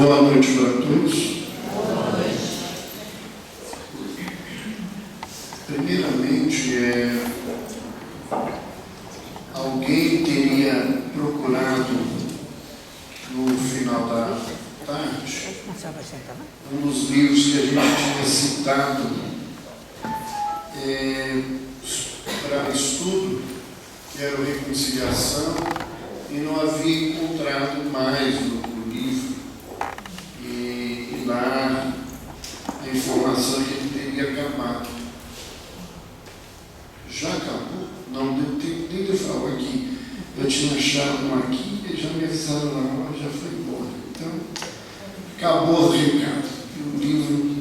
Boa noite para todos. Primeiramente, alguém teria procurado no final da tarde um dos livros que a gente tinha citado para estudo, que era o Reconciliação, e não havia encontrado mais o livro, e lá a informação que ele teria acabado. Já acabou? Não deu tempo nem de eu falar aqui. Eu tinha achado um aqui e já me avisaram na hora, já foi embora. Então, acabou o recado. O livro,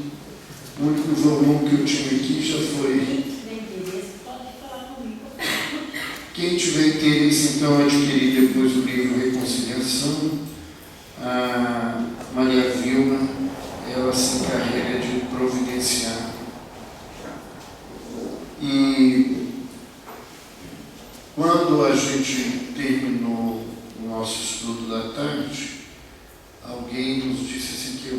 o único volume que eu tinha aqui já foi. Quem tiver interesse, então, adquirir depois o livro Reconciliação, a Maria Vilma, ela se encarrega de providenciar. E quando a gente terminou o nosso estudo da tarde, alguém nos disse assim que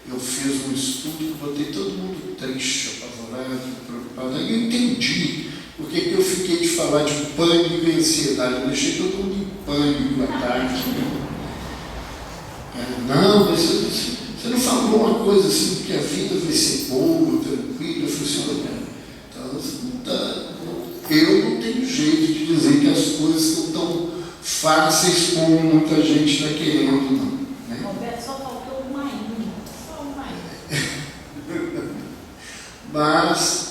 eu fiz um estudo, botei todo mundo triste, apavorado, preocupado. Aí eu entendi porque que eu fiquei de falar de pânico e ansiedade. Eu deixei todo mundo em pânico à tarde. Não, mas você não falou uma coisa assim, que a vida vai ser boa, tranquila. Eu falei assim, eu não tenho jeito de dizer que as coisas não estão fáceis como muita gente está querendo, não. Né? Roberto, só faltou uma ainda. Só uma ainda. Mas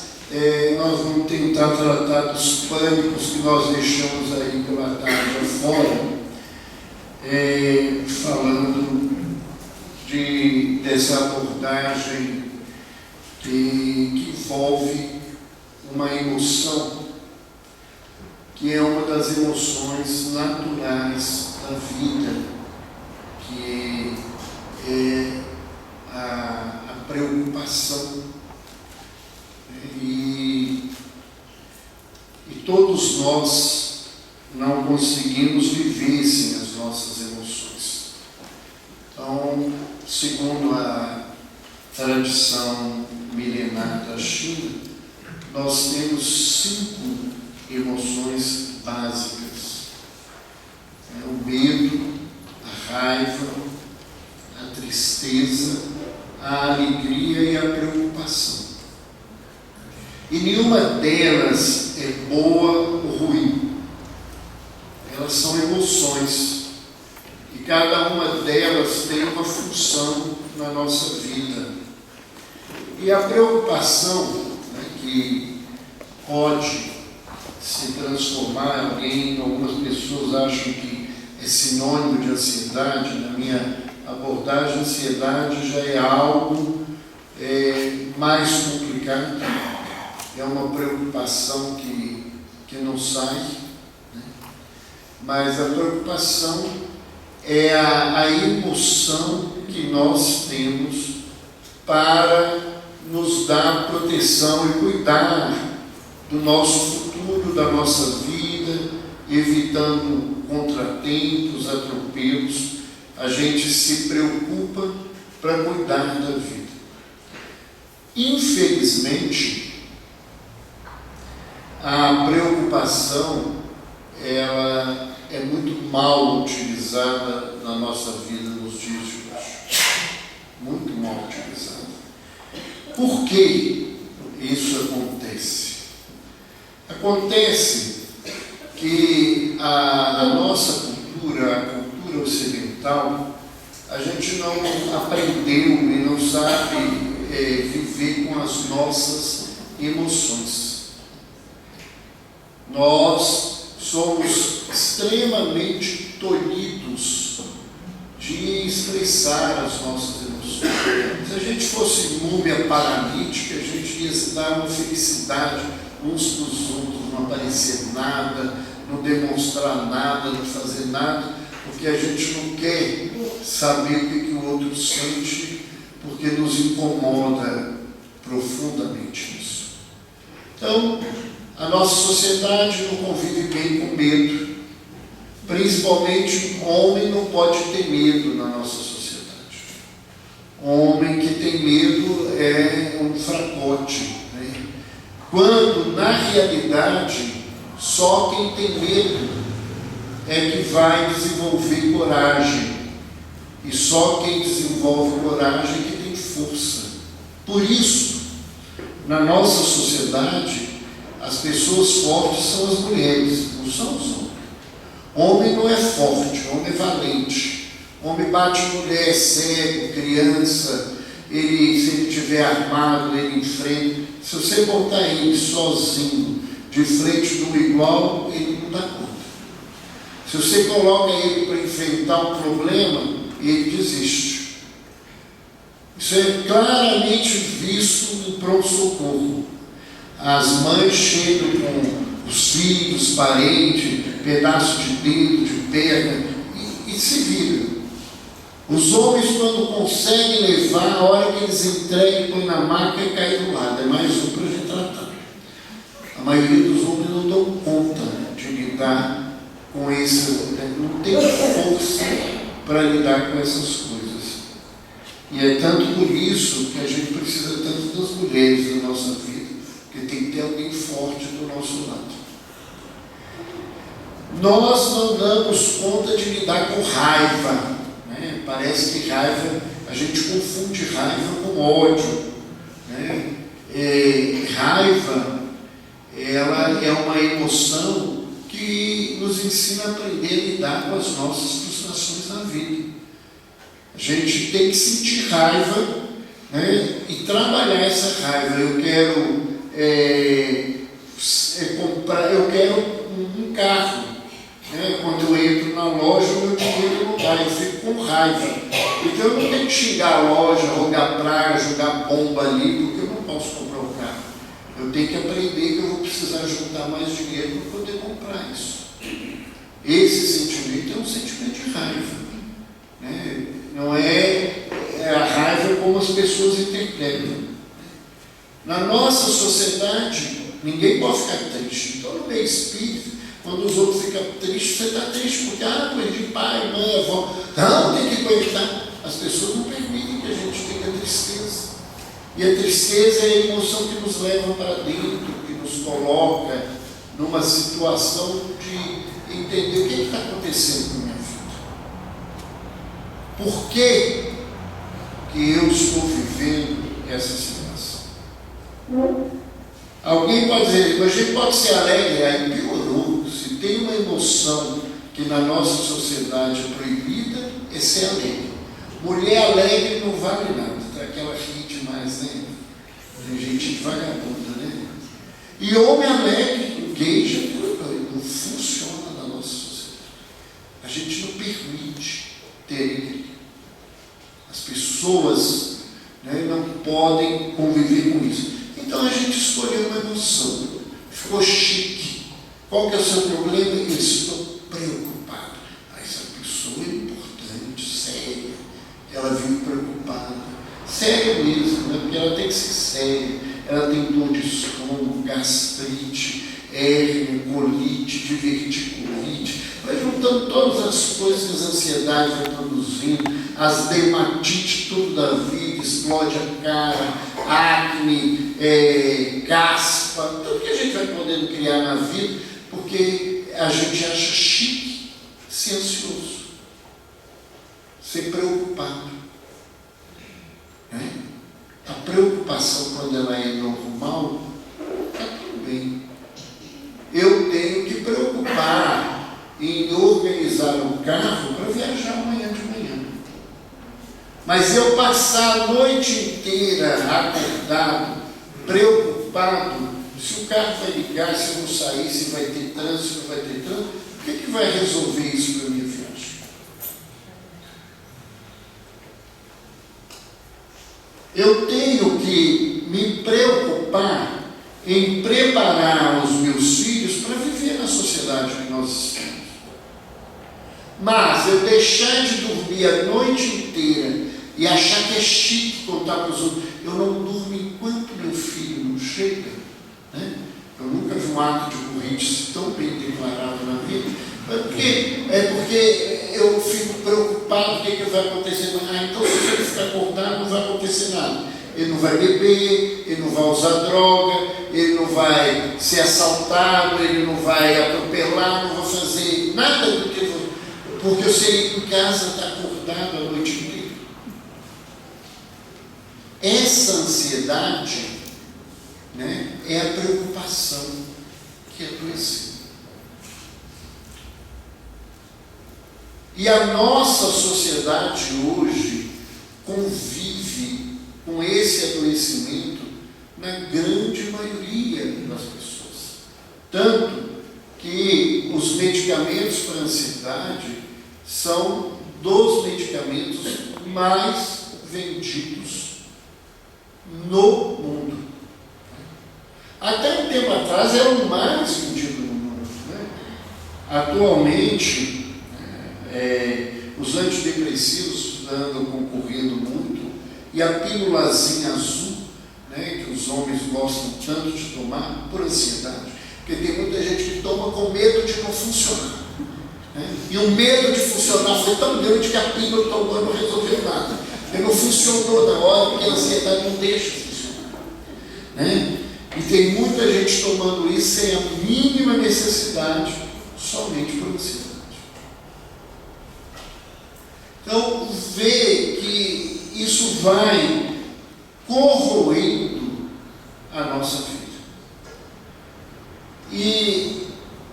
nós vamos tentar tratar dos pânicos que nós deixamos aí pela tarde afora, falando dessa abordagem que envolve uma emoção que é uma das emoções naturais da vida, que é a preocupação. E todos nós não conseguimos viver sem as nossas emoções. Então, segundo a tradição milenar da China, nós temos 5 emoções básicas. O medo, a raiva, a tristeza, a alegria e a preocupação. E nenhuma delas é boa ou ruim. Elas são emoções. E cada uma delas tem uma função na nossa vida. E a preocupação, que pode se transformar, algumas pessoas acham que é sinônimo de ansiedade. Na minha abordagem, ansiedade já é algo mais complicado. É uma preocupação que não sai, né? Mas a preocupação é a emoção que nós temos para nos dar proteção e cuidar do nosso futuro, da nossa vida, evitando contratempos, atropelos. A gente se preocupa para cuidar da vida. Infelizmente, a preocupação ela é muito mal utilizada na nossa vida nos dias de hoje. Muito mal utilizada. Por que isso acontece? Acontece que a nossa cultura, a cultura ocidental, a gente não aprendeu e não sabe viver com as nossas emoções. Nós somos extremamente tolhidos de expressar as nossas emoções. Se a gente fosse múmia paralítica, a gente ia se dar uma felicidade uns para os outros, não aparecer nada, não demonstrar nada, não fazer nada, porque a gente não quer saber o que o outro sente, porque nos incomoda profundamente isso. Então, a nossa sociedade não convive bem com medo. Principalmente, homem não pode ter medo na nossa sociedade. Homem que tem medo é um fracote, né? Quando, na realidade, só quem tem medo é que vai desenvolver coragem. E só quem desenvolve coragem é que tem força. Por isso, na nossa sociedade, as pessoas fortes são as mulheres, não são os homens. Homem não é forte, homem é valente. Homem bate em mulher, cego, criança, se ele estiver armado, ele enfrenta. Se você botar ele sozinho, de frente do igual, ele não dá conta. Se você coloca ele para enfrentar um problema, ele desiste. Isso é claramente visto no pronto-socorro. As mães chegam com os filhos, parentes, pedaço de dedo, de perna, e se viram. Os homens, quando conseguem levar, a hora que eles entregam, põem na maca e cai do lado. É mais um para a gente tratar. A maioria dos homens não dão conta de lidar com esse, não tem força para lidar com essas coisas. E é tanto por isso que a gente precisa tanto das mulheres na nossa vida, porque tem que ter alguém forte do nosso lado. Nós não damos conta de lidar com raiva. Parece que raiva, a gente confunde raiva com ódio, né? Raiva, ela é uma emoção que nos ensina a aprender a lidar com as nossas frustrações na vida. A gente tem que sentir raiva, né? E trabalhar essa raiva. Eu quero um carro. Quando eu entro na loja, o meu dinheiro não dá, eu fico com raiva. Então eu não tenho que xingar a loja, rogar praga, jogar bomba ali, porque eu não posso comprar um carro. Eu tenho que aprender que eu vou precisar juntar mais dinheiro para poder comprar isso. Esse sentimento é um sentimento de raiva, né? Não é a raiva como as pessoas interpretam. Na nossa sociedade, ninguém pode ficar triste. Então, no meio espírita, quando os outros ficam tristes, você está triste porque, perdi pai, mãe, avó. Não, tem que aguentar. As pessoas não permitem que a gente tenha tristeza. E a tristeza é a emoção que nos leva para dentro, que nos coloca numa situação de entender o que está acontecendo com a minha vida. Por que eu estou vivendo essa situação? Alguém pode dizer, mas a gente pode ser alegre, aí piorou. Se tem uma emoção que na nossa sociedade é proibida, é ser alegre. Mulher alegre não vale nada, tá? Aquela ri demais, né? Tem gente vagabunda, né? E homem alegre, gay, já não funciona na nossa sociedade. A gente não permite ter alegria. As pessoas, né, não podem conviver com isso. Então a gente escolheu uma emoção, ficou chique. Qual que é o seu problema? Eu estou preocupado. Essa pessoa é importante, séria. Ela vive preocupada. Séria mesmo, né? Porque ela tem que ser séria. Ela tem dor de estômago, gastrite, hérnia, colite, diverticulite. Vai juntando todas as coisas que as ansiedades vão produzindo, as dermatites, tudo da vida, explode a cara, acne, caspa, tudo que a gente vai podendo criar na vida, porque a gente acha chique ser ansioso, ser preocupado. Né? A preocupação, quando ela é normal, está tudo bem. Eu tenho que preocupar em organizar um carro para viajar amanhã de manhã. Mas eu passar a noite inteira acordado, preocupado, se o carro vai ligar, se eu não sair, se vai ter trânsito, se não vai ter trânsito, o que vai resolver isso para a minha viagem? Eu tenho que me preocupar em preparar os meus filhos para viver na sociedade que nós estamos. Mas eu deixar de dormir a noite inteira e achar que é chique contar para os outros, eu não durmo enquanto meu filho não chega, né? Eu nunca vi um ato de burrice tão bem declarado na vida, porque eu fico preocupado preocupado, o que vai acontecer? Então se ele ficar acordado, não vai acontecer nada. Ele não vai beber, ele não vai usar droga, ele não vai ser assaltado, ele não vai atropelar, não vai fazer nada do que eu... Porque você em casa está acordado a noite inteira. Essa ansiedade, né, é a preocupação que adoeceu. E a nossa sociedade hoje convive com esse adoecimento na grande maioria das pessoas. Tanto que os medicamentos para a ansiedade são dos medicamentos mais vendidos no mundo. Até um tempo atrás era o mais vendido no mundo, né? Atualmente, os antidepressivos andam concorrendo muito, e a pílulazinha azul, né, que os homens gostam tanto de tomar, por ansiedade, porque tem muita gente que toma com medo de não funcionar, né? E o medo de funcionar foi tão grande que a pílula tomando não resolveu nada. Ele não funcionou na hora, porque a ansiedade não deixa funcionar, né? E tem muita gente tomando isso sem a mínima necessidade, somente por ansiedade. Então, vê que isso vai corroendo a nossa vida. E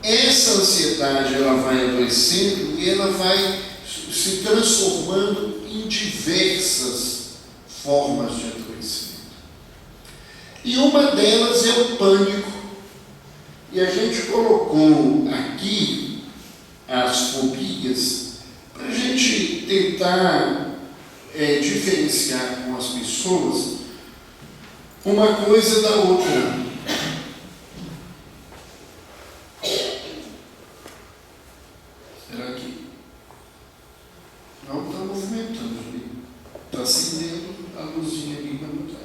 essa ansiedade, ela vai adoecendo e ela vai se transformando em diversas formas de adoecimento. E uma delas é o pânico. E a gente colocou aqui as fobias para a gente tentar diferenciar com as pessoas uma coisa da outra. Será que não está movimentando? Está acendendo a luzinha ali, mas não está.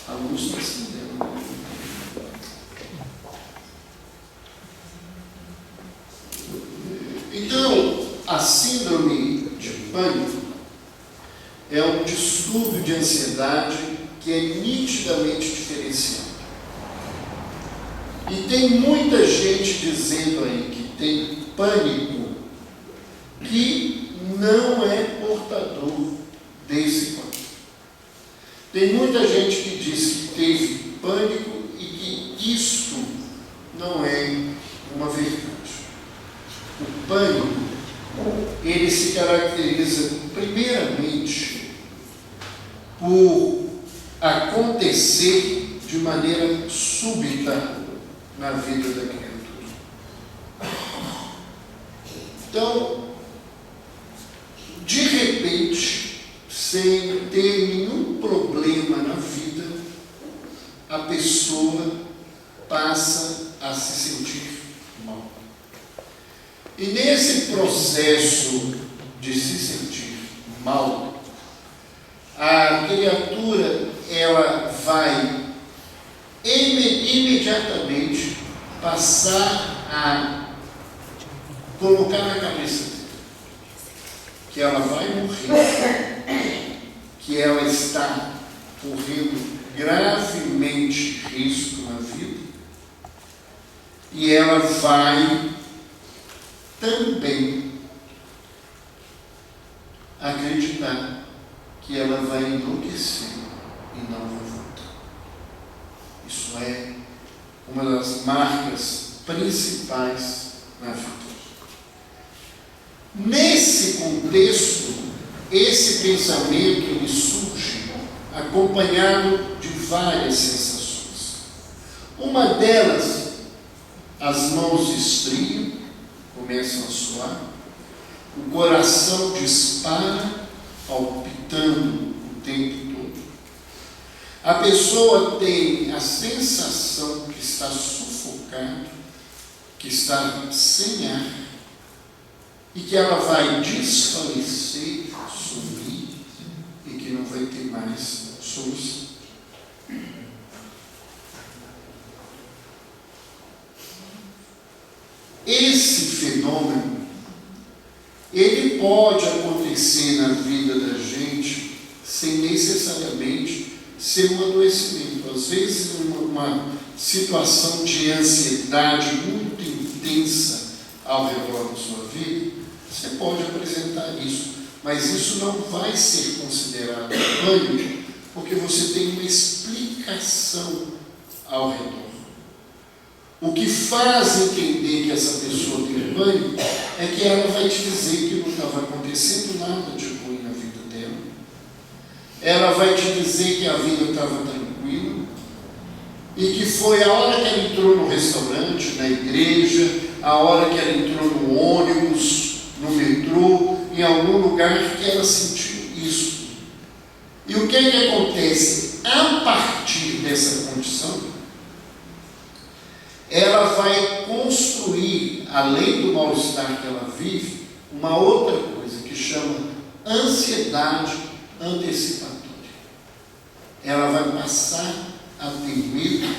A luz está acendendo. Então, a síndrome de pânico é um distúrbio de ansiedade que é nitidamente diferenciado. E tem muita gente dizendo aí que tem pânico que não é portador desse pânico. Tem muita gente que diz que teve pânico e que isto não é uma verdade. O pânico, ele se caracteriza primeiramente por acontecer de maneira súbita na vida da criatura. Então, de repente, sem ter nenhum problema na vida, a pessoa passa a se sentir mal. E nesse processo de se sentir mal, a criatura, ela vai imediatamente passar a colocar na cabeça dele que ela vai morrer, que ela está correndo gravemente risco na vida, e ela vai também acreditar que ela vai enlouquecer e não vai voltar. Isso é uma das marcas principais na vida. Nesse contexto, esse pensamento ele surge acompanhado de várias sensações. Uma delas, as mãos esfriam, começam a suar, o coração dispara, palpitando o tempo todo. A pessoa tem a sensação que está sufocada, que está sem ar, e que ela vai desfalecer, sumir, e que não vai ter mais solução. esse fenômeno, ele pode acontecer na vida da gente sem necessariamente ser um adoecimento. Às vezes, uma situação de ansiedade muito intensa ao redor da sua vida, você pode apresentar isso, mas isso não vai ser considerado pânico, porque você tem uma explicação ao redor. O que faz entender que essa pessoa tem pânico é que ela vai te dizer que não estava acontecendo nada de ruim na vida dela. Ela vai te dizer que a vida estava tranquila e que foi a hora que ela entrou no restaurante, na igreja, a hora que ela entrou no ônibus, no metrô, em algum lugar que ela sentiu isso. E o que é que acontece? A partir dessa condição, ela vai construir, além do mal-estar que ela vive, uma outra coisa que chama ansiedade antecipatória. Ela vai passar a ter medo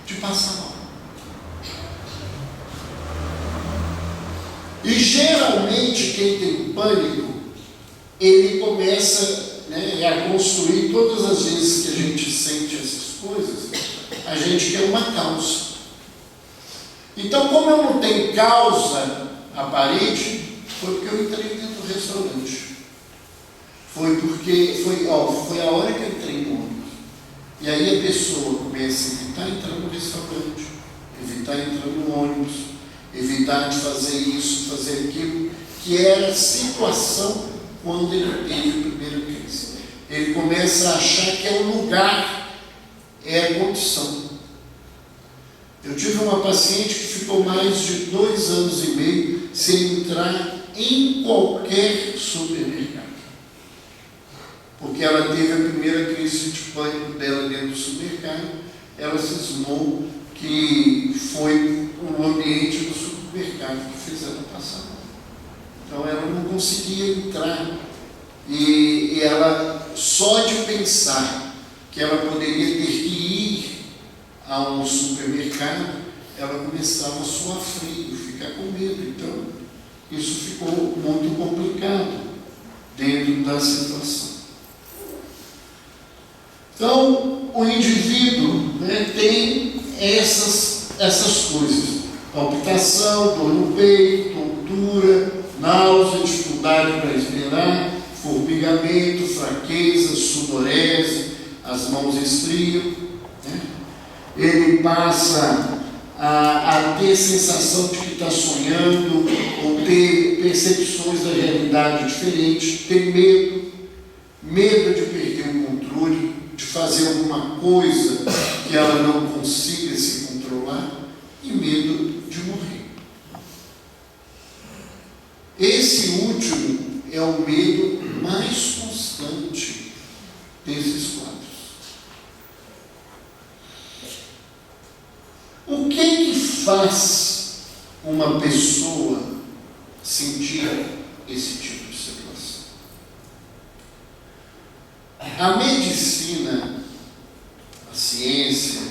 de passar mal. E geralmente quem tem pânico, ele começa, a construir, todas as vezes que a gente sente essas coisas, a gente quer uma causa. Então, como eu não tenho causa aparente, foi porque eu entrei dentro do restaurante. Foi a hora que eu entrei no ônibus. E aí a pessoa começa a evitar entrar no restaurante, evitar entrar no ônibus, evitar de fazer isso, fazer aquilo, que era a situação quando ele teve a primeira crise. Ele começa a achar que é o lugar, é a condição. Eu tive uma paciente que ficou mais de 2 anos e meio sem entrar em qualquer supermercado. Porque ela teve a primeira crise de pânico dela dentro do supermercado, ela cismou que foi o ambiente do supermercado que fez ela passar. Então ela não conseguia entrar. E ela, só de pensar que ela poderia ter que ir a um supermercado, ela começava a suar frio, ficar com medo. Então, isso ficou muito complicado dentro da situação. Então, o indivíduo tem essas coisas: palpitação, dor no peito, tontura, náusea, dificuldade para respirar, formigamento, fraqueza, sudorese, as mãos esfriam. Ele passa a ter sensação de que está sonhando, ou ter percepções da realidade diferentes, ter medo de perder o controle, de fazer alguma coisa que ela não consiga se controlar, e medo de morrer. Esse último é o medo mais constante desses quadros. O que faz uma pessoa sentir esse tipo de situação? A medicina, a ciência,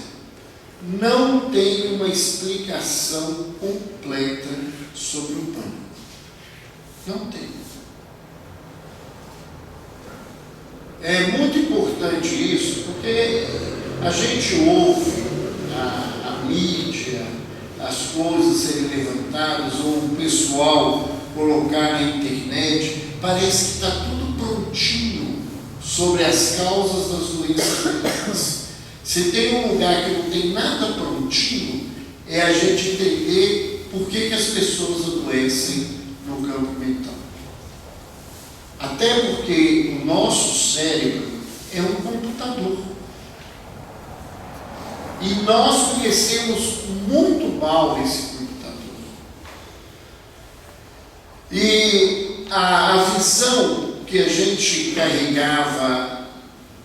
não tem uma explicação completa sobre o pânico. Não tem. É muito importante isso, porque a gente ouve a mídia, as coisas serem levantadas, ou o pessoal colocar na internet, parece que está tudo prontinho sobre as causas das doenças. Se tem um lugar que não tem nada prontinho, é a gente entender por que as pessoas adoecem no campo mental. Até porque o nosso cérebro é um computador. E nós conhecemos muito mal esse computador. E a visão que a gente carregava,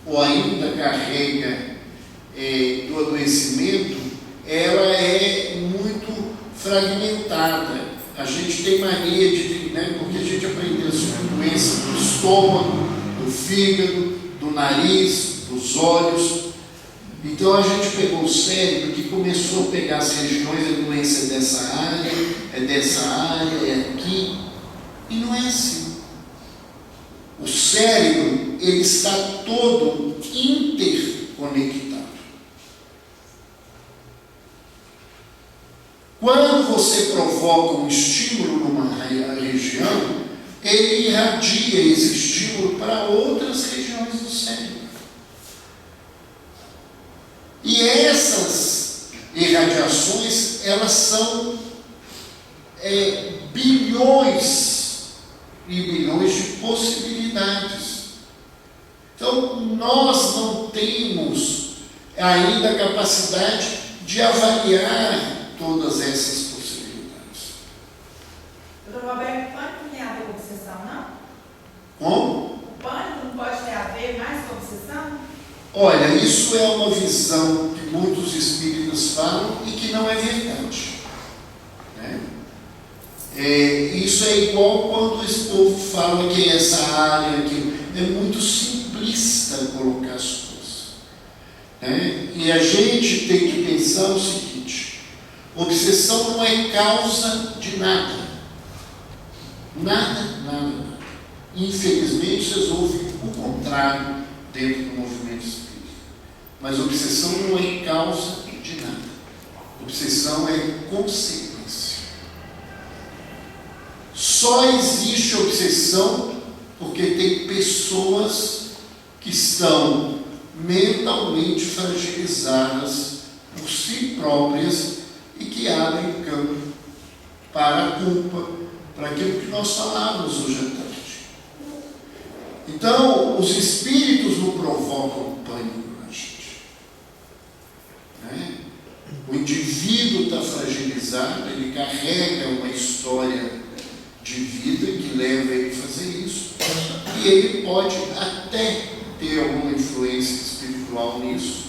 ou ainda carrega, do adoecimento, ela é muito fragmentada. A gente tem mania de, porque a gente aprendeu sobre doença do estômago, do fígado, do nariz, dos olhos. Então a gente pegou o cérebro que começou a pegar as regiões, a doença é dessa área, é aqui. E não é assim. O cérebro, ele está todo interconectado. Quando você provoca um estímulo numa região, ele irradia esse estímulo para outras regiões do cérebro. E essas irradiações, elas são bilhões e bilhões de possibilidades. Então, nós não temos ainda a capacidade de avaliar todas essas possibilidades. Doutor Roberto, pânico não tem a ver com obsessão, não? Como? O pânico não pode ter a ver mais com obsessão? Olha, isso é uma visão que muitos espíritas falam e que não é verdade. Né? Isso é igual quando esse povo fala que essa área aqui é muito simplista colocar as coisas. Né? E a gente tem que pensar o seguinte: obsessão não é causa de nada. Nada. Infelizmente, vocês ouvem o contrário dentro do movimento espírita. Mas obsessão não é causa de nada. Obsessão é consequência. Só existe obsessão porque tem pessoas que estão mentalmente fragilizadas por si próprias e que abrem campo para a culpa, para aquilo que nós falávamos hoje à tarde. Então, os espíritos não provocam pânico na gente. Né? O indivíduo está fragilizado, ele carrega uma história de vida que leva ele a fazer isso, e ele pode até ter alguma influência espiritual nisso,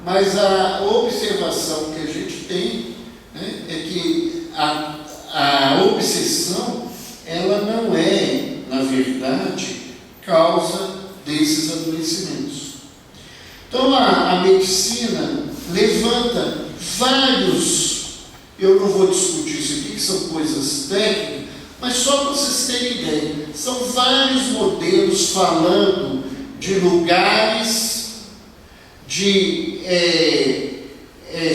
mas a observação que a gente tem, né, é que a obsessão, ela não é, na verdade, causa desses adoecimentos. Então a medicina levanta vários, eu não vou discutir isso aqui, que são coisas técnicas, mas só para vocês terem ideia, são vários modelos falando de lugares, de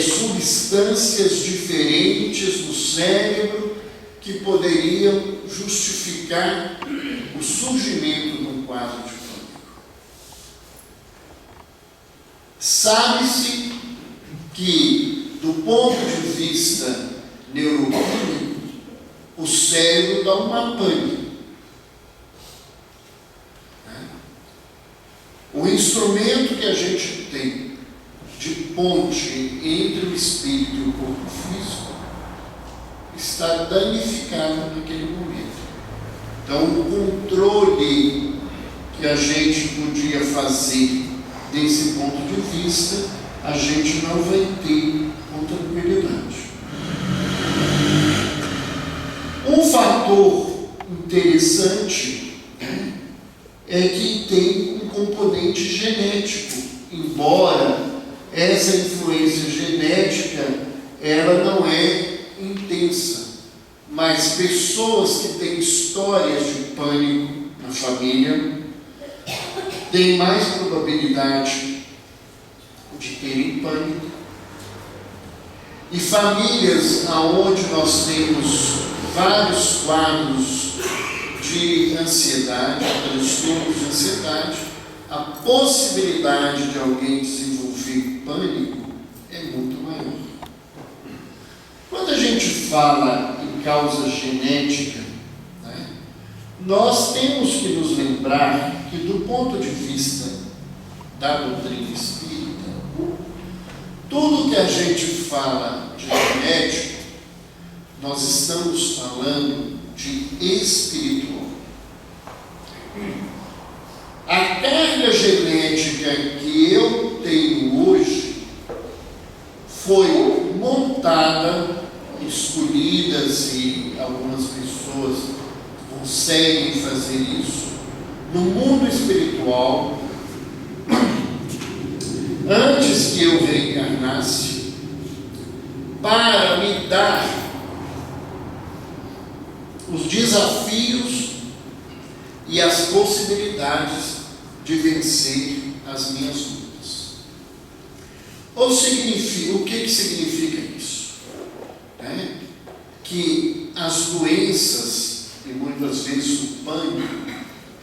substâncias diferentes no cérebro que poderiam justificar o surgimento de um quadro de pânico. Sabe-se que, do ponto de vista neuroquímico, o cérebro dá uma pane. O instrumento que a gente tem de ponte entre o espírito e o corpo físico está danificado naquele momento. Então, o controle que a gente podia fazer desse ponto de vista, a gente não vai ter com tranquilidade. Um fator interessante, né, é que tem um componente genético, embora essa influência genética ela não é intensa, mas pessoas que têm histórias de pânico na família têm mais probabilidade de terem pânico. E famílias onde nós temos vários quadros de ansiedade, transtornos de ansiedade, a possibilidade de alguém desenvolver pânico é muito maior. Quando a gente fala em causa genética, né, nós temos que nos lembrar que, do ponto de vista da doutrina espírita, tudo que a gente fala de genética, nós estamos falando de espiritual. A carga genética que eu tenho hoje foi montada, escolhidas, e algumas pessoas conseguem fazer isso, no mundo espiritual, antes que eu reencarnasse, para me dar os desafios e as possibilidades de vencer as minhas lutas. Ou significa, o que significa isso? Que as doenças, e muitas vezes o pânico,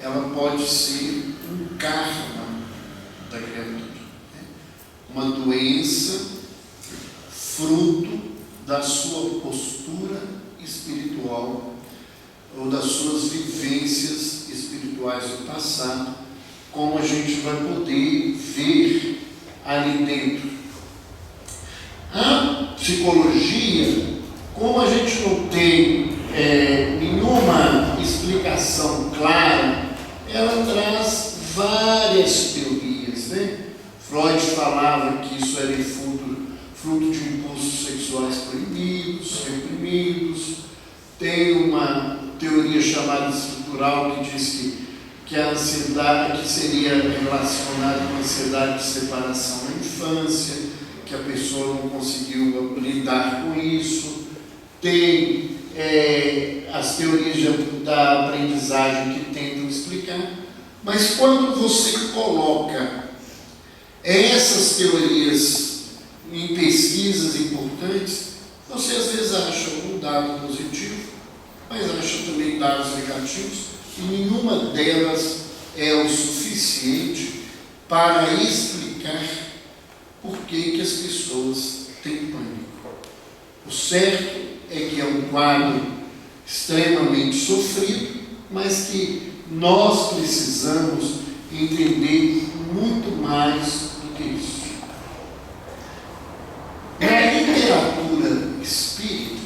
ela pode ser um karma da criatura. Uma doença fruto da sua postura espiritual ou das suas vivências espirituais do passado, como a gente vai poder ver ali dentro. A psicologia, como a gente não tem nenhuma explicação clara, ela traz várias teorias, né? Freud falava que isso era fruto de impulsos sexuais proibidos, reprimidos. Tem uma teoria chamada estrutural que diz que a ansiedade que seria relacionada com a ansiedade de separação na infância, que a pessoa não conseguiu lidar com isso. Tem as teorias da aprendizagem que tentam explicar, mas quando você coloca essas teorias em pesquisas importantes, você às vezes acha um dado positivo, mas acha também dados negativos, e nenhuma delas é o suficiente para explicar por que as pessoas têm pânico. O certo é que é um quadro extremamente sofrido, mas que nós precisamos entender muito mais do que isso. Na literatura espírita,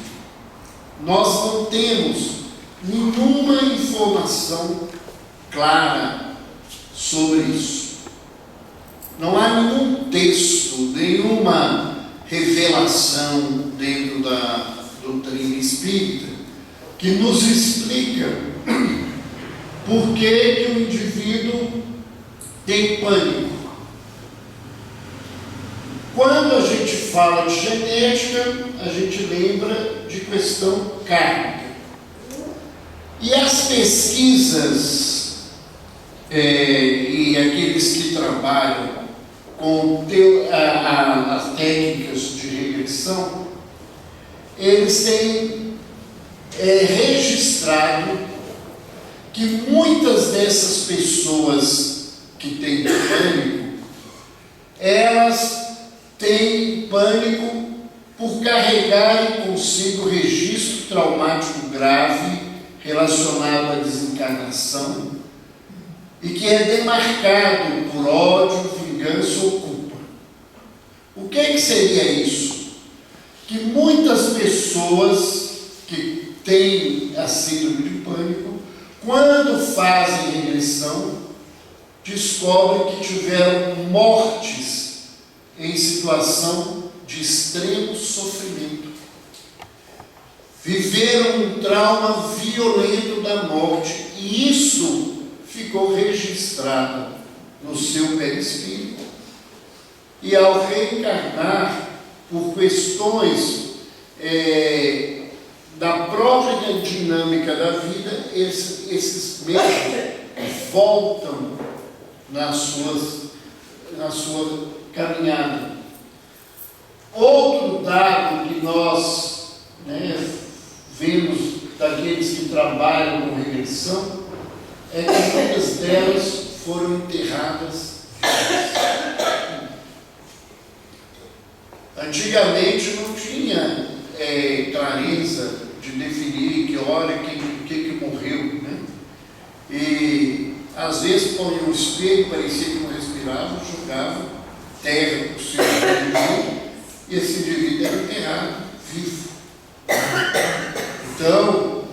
nós não temos nenhuma informação clara sobre isso. Não há nenhum texto, nenhuma revelação dentro da doutrina espírita que nos explica por que o indivíduo tem pânico. Quando a gente fala de genética, a gente lembra de questão kármica. E as pesquisas e aqueles que trabalham com as técnicas de regressão, eles têm registrado que muitas dessas pessoas que têm pânico, elas têm pânico por carregarem consigo registro traumático grave relacionado à desencarnação e que é demarcado por ódio, vingança ou culpa. O que seria isso? Que muitas pessoas que têm a síndrome de pânico, quando fazem regressão, descobrem que tiveram mortes em situação de extremo sofrimento. Viveram um trauma violento da morte, e isso ficou registrado no seu perispírito. E ao reencarnar, por questões da própria dinâmica da vida, esses medos voltam na sua caminhada. Outro dado que nós vemos daqueles que trabalham com regressão é que muitas delas foram enterradas. Antigamente não tinha clareza de definir que hora, o que morreu, né? E às vezes põe um espelho, parecia que não respirava, jogava terra por cima do indivíduo, e esse indivíduo era enterrado vivo. Então,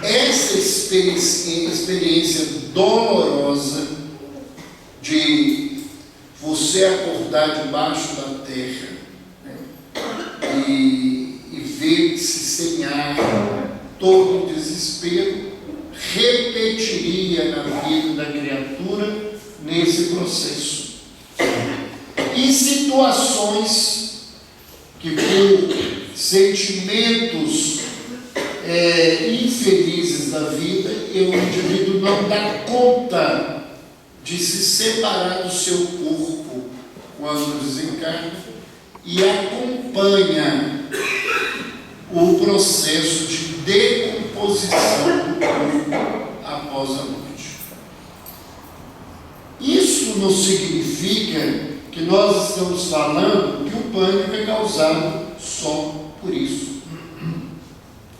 essa experiência dolorosa de você acordar debaixo da terra, né, e ver-se sem ar, todo o desespero, repetiria na vida da criatura nesse processo. e situações que, por sentimentos infelizes da vida, o indivíduo não dá conta de se separar do seu corpo quando desencarna e acompanha o processo de decomposição do corpo após a morte. Isso não significa que nós estamos falando que o pânico é causado só por isso.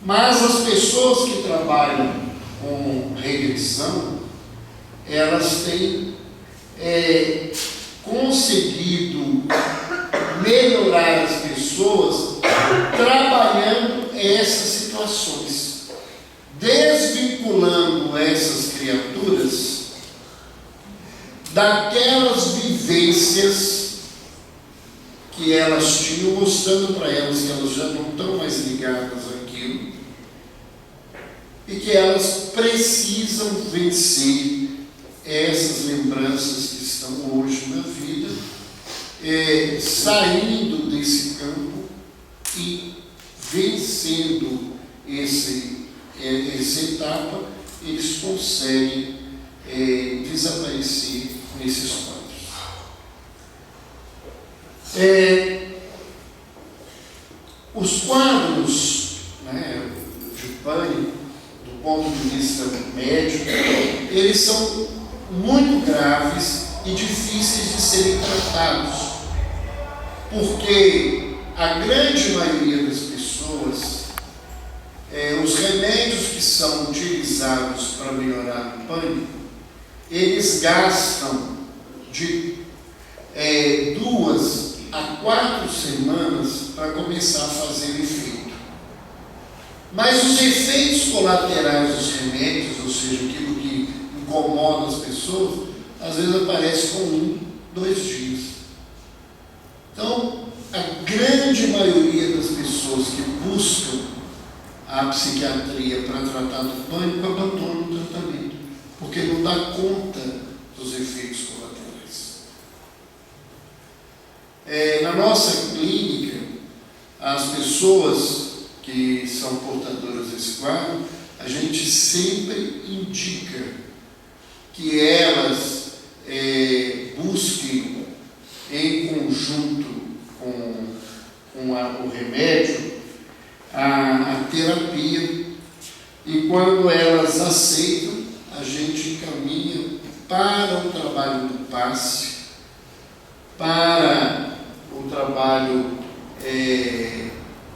Mas as pessoas que trabalham com regressão, elas têm conseguido melhorar as pessoas trabalhando essas situações, desvinculando essas criaturas daquelas vivências que elas tinham, mostrando para elas que elas já não estão mais ligadas àquilo e que elas precisam vencer essas lembranças que estão hoje na vida, saindo desse campo e vencendo essa etapa, eles conseguem desaparecer nesses quadros. Os quadros, de pânico, do ponto de vista médico, eles são muito graves e difíceis de serem tratados, porque a grande maioria das pessoas, os remédios que são utilizados para melhorar o pânico, eles gastam de 2 a 4 semanas para começar a fazer efeito. Mas os efeitos colaterais dos remédios, ou seja, aquilo que incomoda as pessoas, às vezes aparece com 1, 2 dias. Então, a grande maioria das pessoas que buscam a psiquiatria para tratar do pânico abandonam o tratamento, porque não dá conta dos efeitos colaterais. Na nossa clínica, as pessoas que são portadoras desse quadro, a gente sempre indica que elas busquem, em conjunto com o remédio, a terapia, e quando elas aceitam, a gente encaminha para o trabalho do passe, para o trabalho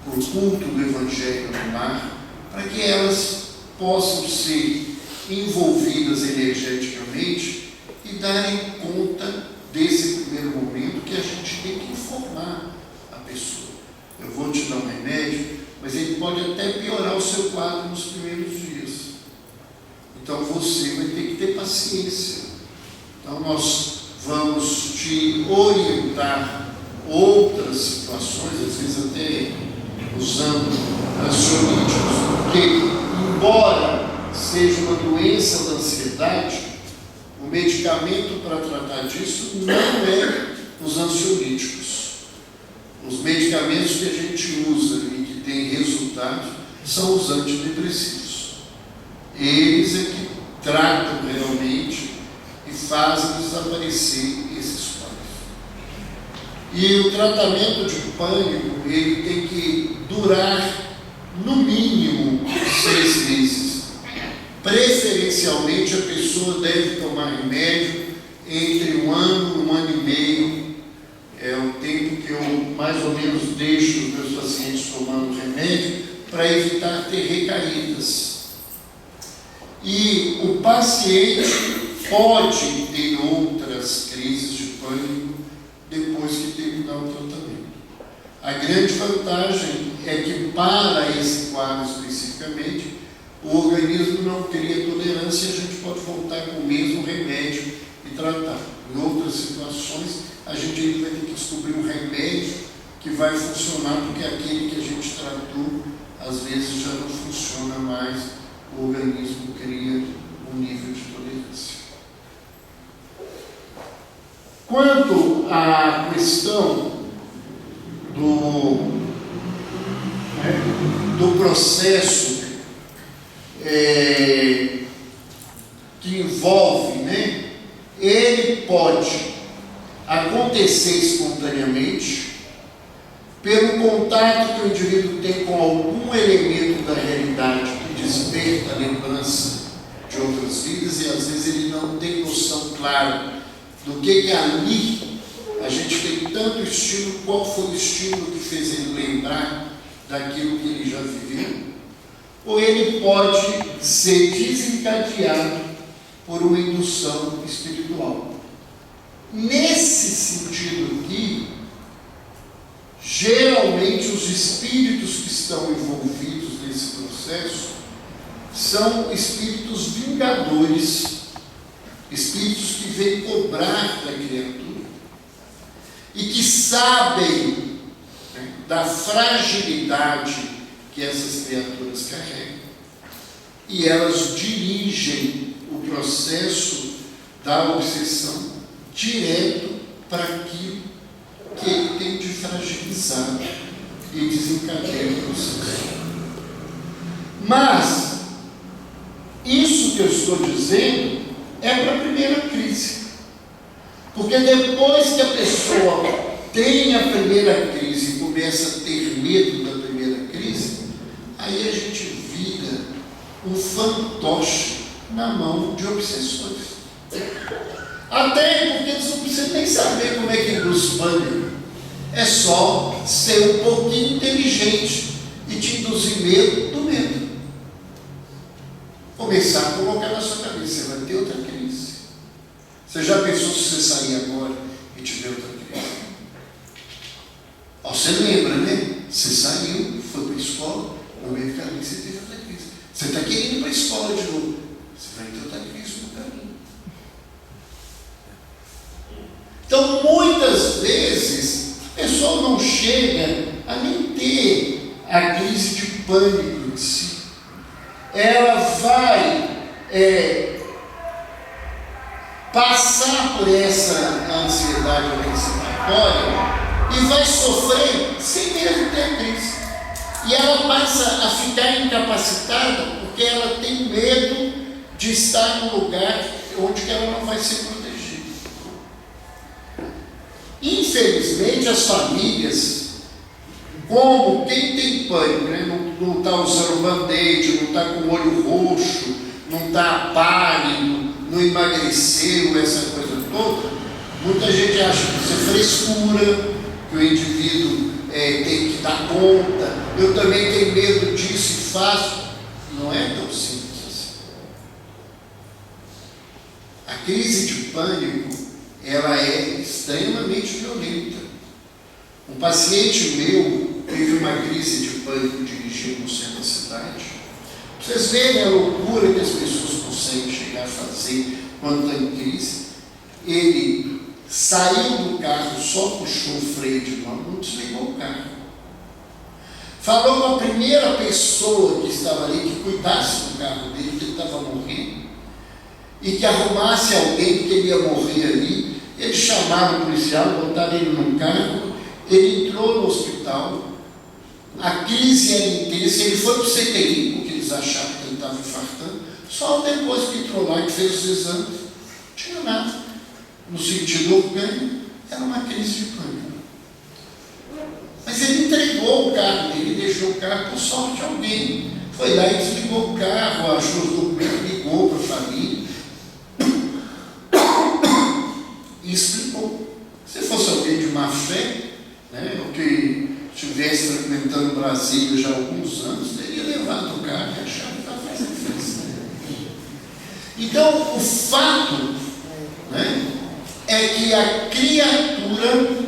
para o culto do Evangelho no lar, para que elas possam ser envolvidas energeticamente e darem conta desse primeiro momento que a gente tem que informar a pessoa. Eu vou te dar um remédio, mas ele pode até piorar o seu quadro nos primeiros dias. Então você vai ter que ter paciência. Então nós vamos te orientar outras situações, às vezes até usando ansiolíticos, porque embora seja uma doença da ansiedade, o medicamento para tratar disso não é os ansiolíticos. Os medicamentos que a gente usa e que tem resultado são os antidepressivos. Eles é que tratam realmente e fazem desaparecer esses quadros. E o tratamento de pânico, ele tem que durar no mínimo 6 meses. Preferencialmente, a pessoa deve tomar remédio entre 1 ano, 1 ano e meio. É o tempo que eu mais ou menos deixo os meus pacientes tomando remédio para evitar ter recaídas. E o paciente pode ter outras crises de pânico depois que terminar o tratamento. A grande vantagem é que, para esse quadro especificamente, o organismo não cria tolerância e a gente pode voltar com o mesmo remédio e tratar. Em outras situações, a gente ainda vai ter que descobrir um remédio que vai funcionar, porque aquele que a gente tratou, às vezes já não funciona mais, o organismo cria um nível de tolerância. Quanto à questão do processo que envolve, ele pode acontecer espontaneamente pelo contato que o indivíduo tem com algum elemento da realidade que desperta a lembrança de outras vidas, e às vezes ele não tem noção clara do que ali a gente tem tanto estímulo, qual foi o estímulo que fez ele lembrar daquilo que ele já viveu, ou ele pode ser desencadeado por uma indução espiritual. Nesse sentido aqui, geralmente os espíritos que estão envolvidos nesse processo são espíritos vingadores, espíritos que vêm cobrar da criatura e que sabem da fragilidade que essas criaturas carregam, e elas dirigem o processo da obsessão direto para aquilo que ele tem de fragilizar e desencadeia o processo. Mas isso que eu estou dizendo é para a primeira crise, porque depois que a pessoa tem a primeira crise e começa a ter medo da primeira crise, aí a gente vira um fantoche na mão de obsessores. Até porque eles não precisam nem saber como é que induz pânico. É só ser um pouquinho inteligente e te induzir medo do medo. Começar a colocar na sua cabeça, você vai ter outra crise. Você já pensou se você sair agora e tiver outra crise? Você lembra, né? Você saiu, foi para a escola, no meio do caminho você teve outra crise. Você está querendo ir para a escola de novo, você vai ter outra crise no caminho. Então, muitas vezes, a pessoa não chega a nem ter a crise de pânico em si. Ela vai passar por essa ansiedade antecipatória e vai sofrer sem mesmo ter a crise. E ela passa a ficar incapacitada porque ela tem medo de estar num lugar onde ela não vai ser protegida. Infelizmente, as famílias, como quem tem pânico, não está usando band-aid, não está com o olho roxo, não está pálido, não emagreceu, essa coisa toda, muita gente acha que isso é frescura, que o indivíduo tem que dar conta. Eu também tenho medo disso e faço. Não é tão simples assim. A crise de pânico, ela é extremamente violenta. Um paciente meu teve uma crise de pânico dirigindo no centro da cidade. Vocês verem a loucura que as pessoas conseguem chegar a fazer quando está em crise. Ele saiu do carro, só puxou o freio de mão, não desligou o carro. Falou com a primeira pessoa que estava ali, que cuidasse do carro dele, que ele estava morrendo, e que arrumasse alguém, que ele ia morrer ali. Eles chamaram o policial, botaram ele num carro, ele entrou no hospital, a crise era intensa, ele foi para o CTI, porque eles achavam que ele estava infartando, só depois que entrou lá, que fez os exames, não tinha nada. No sentido orgânico, era uma crise de pânico. Mas ele entregou o carro dele, deixou o carro, por sorte de alguém. Foi lá e desligou o carro, achou os documentos, ligou para a família e explicou. Se fosse alguém de má fé, ou que estivesse frequentando Brasília já há alguns anos, teria levado o carro e achado que estava fazendo festa. Então, o fato é que a criatura,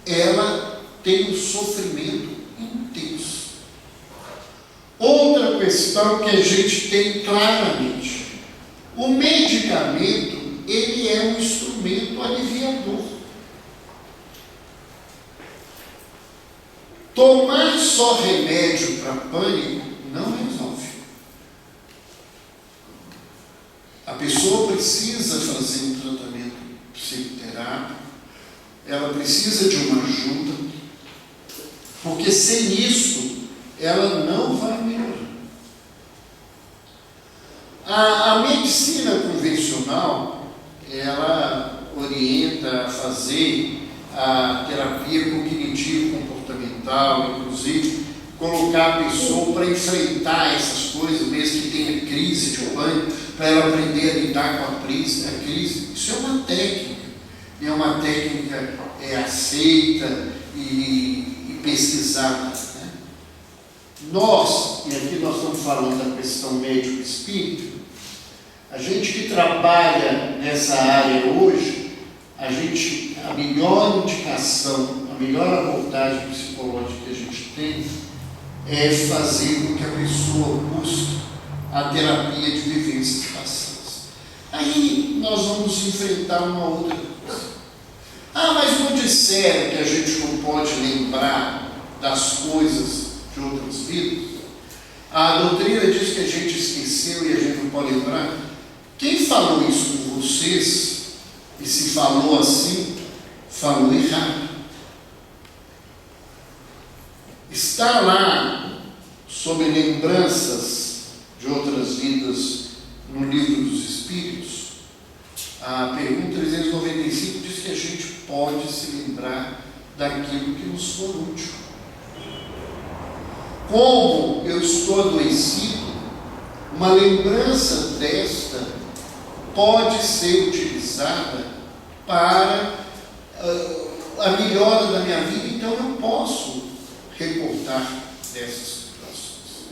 ela tem um sofrimento intenso. Outra questão que a gente tem claramente: o medicamento, ele é um instrumento aliviador. Tomar só remédio para pânico não resolve. A pessoa precisa fazer um tratamento psicoterápico, ela precisa de uma ajuda, porque sem isso ela não vai melhorar. A medicina convencional, ela orienta a fazer a terapia cognitivo-comportamental, inclusive colocar a pessoa para enfrentar essas coisas, mesmo que tenha crise de pânico, para ela aprender a lidar com a crise. Isso é uma técnica, e é uma técnica aceita e pesquisada. Né? Nós, e aqui nós estamos falando da questão médico-espírita, a gente que trabalha nessa área hoje, a melhor indicação, a melhor abordagem psicológica que a gente tem é fazer com que a pessoa busque a terapia de vivências passadas. Aí nós vamos enfrentar uma outra coisa. Mas não disseram que a gente não pode lembrar das coisas de outras vidas? A doutrina diz que a gente esqueceu e a gente não pode lembrar. Quem falou isso com vocês, e se falou assim, falou errado. Está lá, sobre lembranças de outras vidas, no Livro dos Espíritos, a pergunta 395 diz que a gente pode se lembrar daquilo que nos for útil. Como eu estou adoecido, uma lembrança desta pode ser utilizada para a melhora da minha vida, então eu posso recordar dessas situações.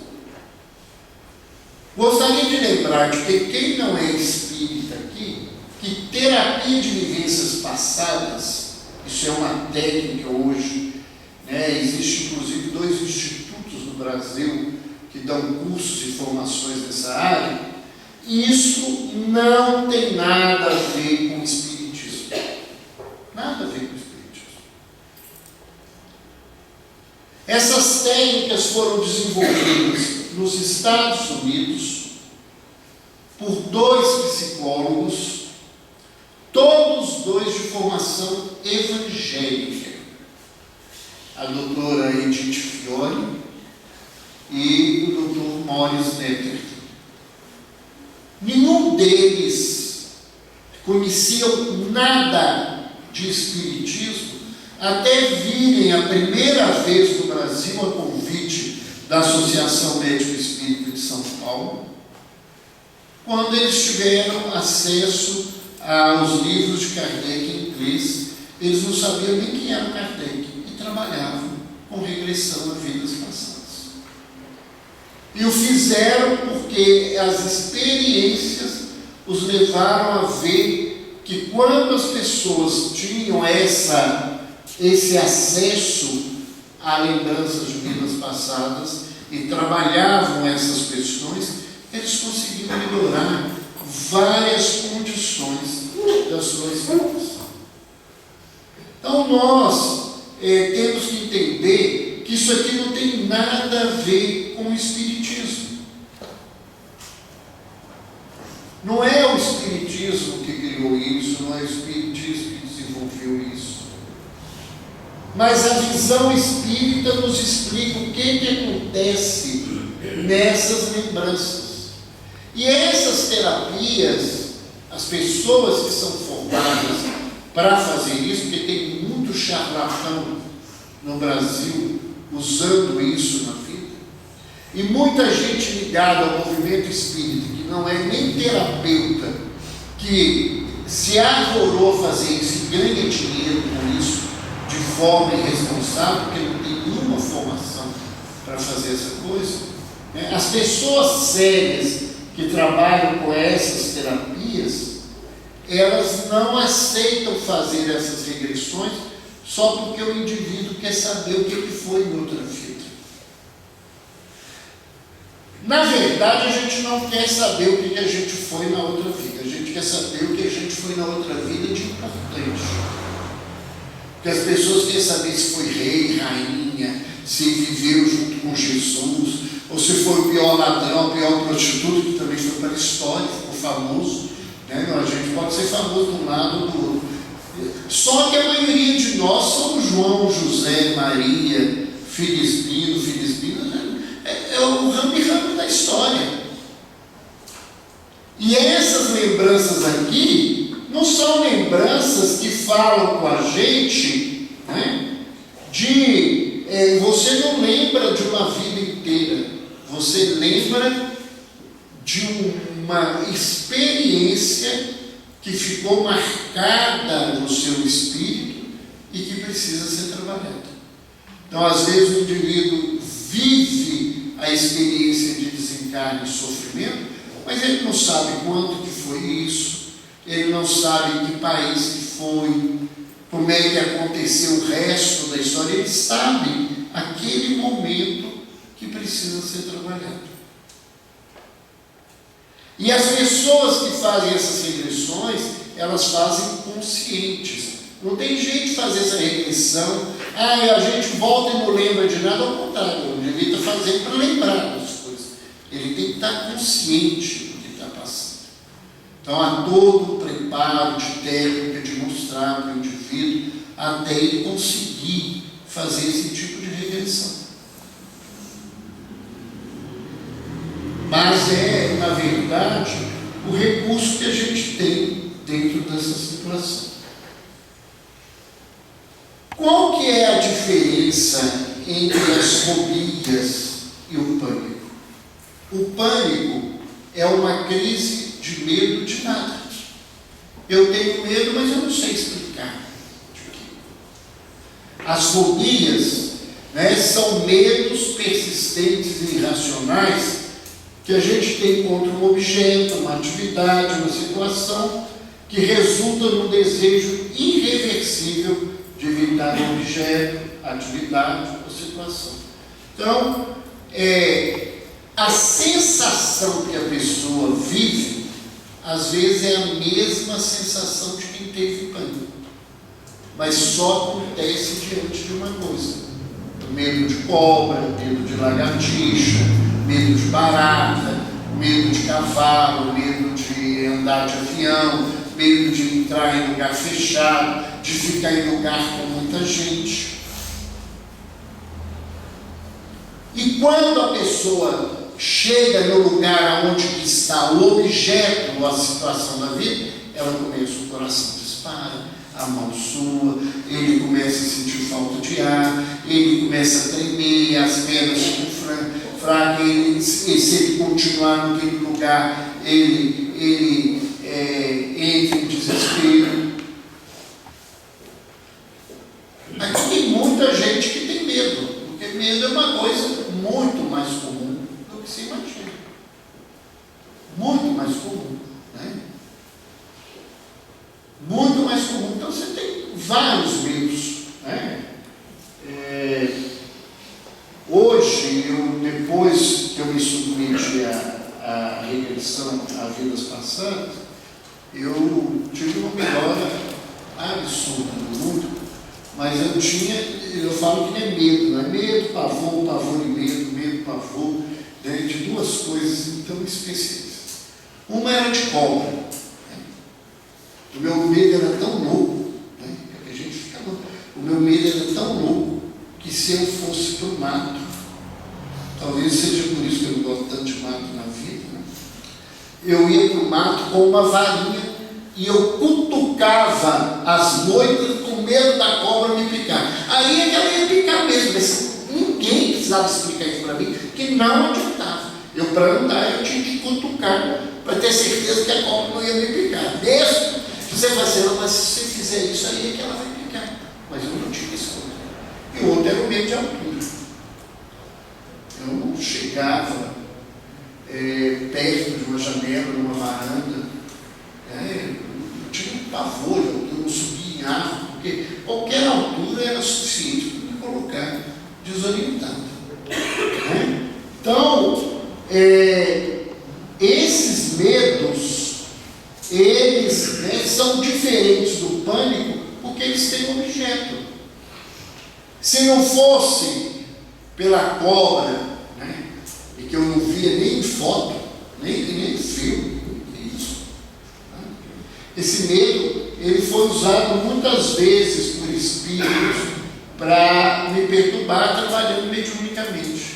Gostaria de lembrar de que quem não é espírita aqui, que terapia de vivências passadas, isso é uma técnica hoje, né? Existe inclusive 2 institutos no Brasil que dão cursos e formações nessa área. Isso não tem nada a ver com o espiritismo. Nada a ver com o espiritismo. Essas técnicas foram desenvolvidas nos Estados Unidos por 2 psicólogos, todos 2 de formação evangélica. A doutora Edith Fiore e o doutor Maurice Netter. Nenhum deles conheciam nada de espiritismo até virem a primeira vez no Brasil a convite da Associação Médico Espírita de São Paulo, quando eles tiveram acesso aos livros de Kardec em inglês. Eles não sabiam nem quem era Kardec e trabalhavam com regressão a vidas passadas. E o fizeram porque as experiências os levaram a ver que quando as pessoas tinham esse acesso a lembranças de vidas passadas e trabalhavam essas questões, eles conseguiam melhorar várias condições das suas vidas. Então nós temos que entender que isso aqui não tem nada a ver com o espiritismo. Não é o espiritismo que criou isso, não é o espiritismo que desenvolveu isso. Mas a visão espírita nos explica o que acontece nessas lembranças. E essas terapias, as pessoas que são formadas para fazer isso, porque tem muito charlatão no Brasil usando isso na vida, e muita gente ligada ao movimento espírita, que não é nem terapeuta, que se arvorou a fazer isso e ganha dinheiro com isso de forma irresponsável, porque não tem nenhuma formação para fazer essa coisa, né? As pessoas sérias que trabalham com essas terapias, elas não aceitam fazer essas regressões só porque o indivíduo quer saber o que foi em outra vida. Na verdade, a gente não quer saber o que a gente foi na outra vida, a gente quer saber o que a gente foi na outra vida de importante. Porque as pessoas querem saber se foi rei, rainha, se viveu junto com Jesus, ou se foi o pior ladrão, o pior prostituto, que também foi para a história, ficou famoso. Né? A gente pode ser famoso de um lado ou do outro, Só que a maioria de nós somos João, José, Maria, Filisbino, é o ramo da história. E essas lembranças aqui não são lembranças que falam com a gente, né, você não lembra de uma vida inteira, você lembra de uma experiência que ficou marcada no seu espírito e que precisa ser trabalhada. Então, às vezes, o indivíduo vive a experiência de desencarne e sofrimento, mas ele não sabe quando que foi isso, ele não sabe em que país que foi, como é que aconteceu o resto da história. Ele sabe aquele momento que precisa ser trabalhado. E as pessoas que fazem essas regressões, elas fazem conscientes. Não tem jeito de fazer essa regressão, a gente volta e não lembra de nada. Ao contrário, ele devia estar fazendo para lembrar das coisas. Ele tem que estar consciente do que está passando. Então há todo o preparo de técnica de mostrar para o indivíduo até ele conseguir fazer esse tipo de regressão. Mas é, na verdade, o recurso que a gente tem dentro dessa situação. Qual que é a diferença entre as fobias e o pânico? O pânico é uma crise de medo de nada. Eu tenho medo, mas eu não sei explicar. As fobias, né, são medos persistentes e irracionais que a gente tem contra um objeto, uma atividade, uma situação que resulta num desejo irreversível de evitar um objeto, atividade ou situação. Então, a sensação que a pessoa vive, às vezes é a mesma sensação de quem teve pânico, mas só acontece diante de uma coisa: medo de cobra, medo de lagartixa, medo de barata, medo de cavalo, medo de andar de avião, medo de entrar em lugar fechado, de ficar em lugar com muita gente. E quando a pessoa chega no lugar onde está o objeto ou a situação da vida, ela começa, o coração dispara, a mão sua, ele começa a sentir falta de ar, ele começa a tremer, as pernas ficam fracas, se ele continuar naquele lugar, ele entra em desespero. Aqui tem muita gente que tem medo, porque medo é uma coisa muito mais comum do que se imagina. Muito mais comum, né? Muito mais comum. Então você tem vários medos, né? Hoje, depois que eu me submeti à regressão a vidas passadas, eu tive uma melhora absurda no mundo, mas eu falo que não é medo, não é medo, pavor e medo, pavor, né, de duas coisas então específicas. Uma era de cobra. Né? O meu medo era tão louco, né? A gente fica louco. O meu medo era tão louco que se eu fosse para o mato, talvez seja por isso que eu não gosto tanto de mato na vida, né? Eu ia para o mato com uma varinha e eu cutucava as moitas com medo da cobra me picar. Aí é que ela ia picar mesmo, mas ninguém precisava explicar isso para mim, que não adiantava. Eu, para andar, eu tinha que cutucar para ter certeza que a cobra não ia me picar. Mesmo que você vai dizer, mas se você fizer isso, aí é que ela vai picar. Mas eu não tinha escolha. E o outro era o medo de altura. Eu chegava perto de uma janela, numa varanda, eu tinha um pavor, eu não subia em árvore, porque qualquer altura era suficiente para me colocar desorientado. Né? Então, esses medos, eles, né, são diferentes do pânico, porque eles têm um objeto. Se não fosse pela cobra, né, e que eu não via nem em foto, nem em filme, isso, né, Esse medo, ele foi usado muitas vezes por espíritos para me perturbar trabalhando mediunicamente.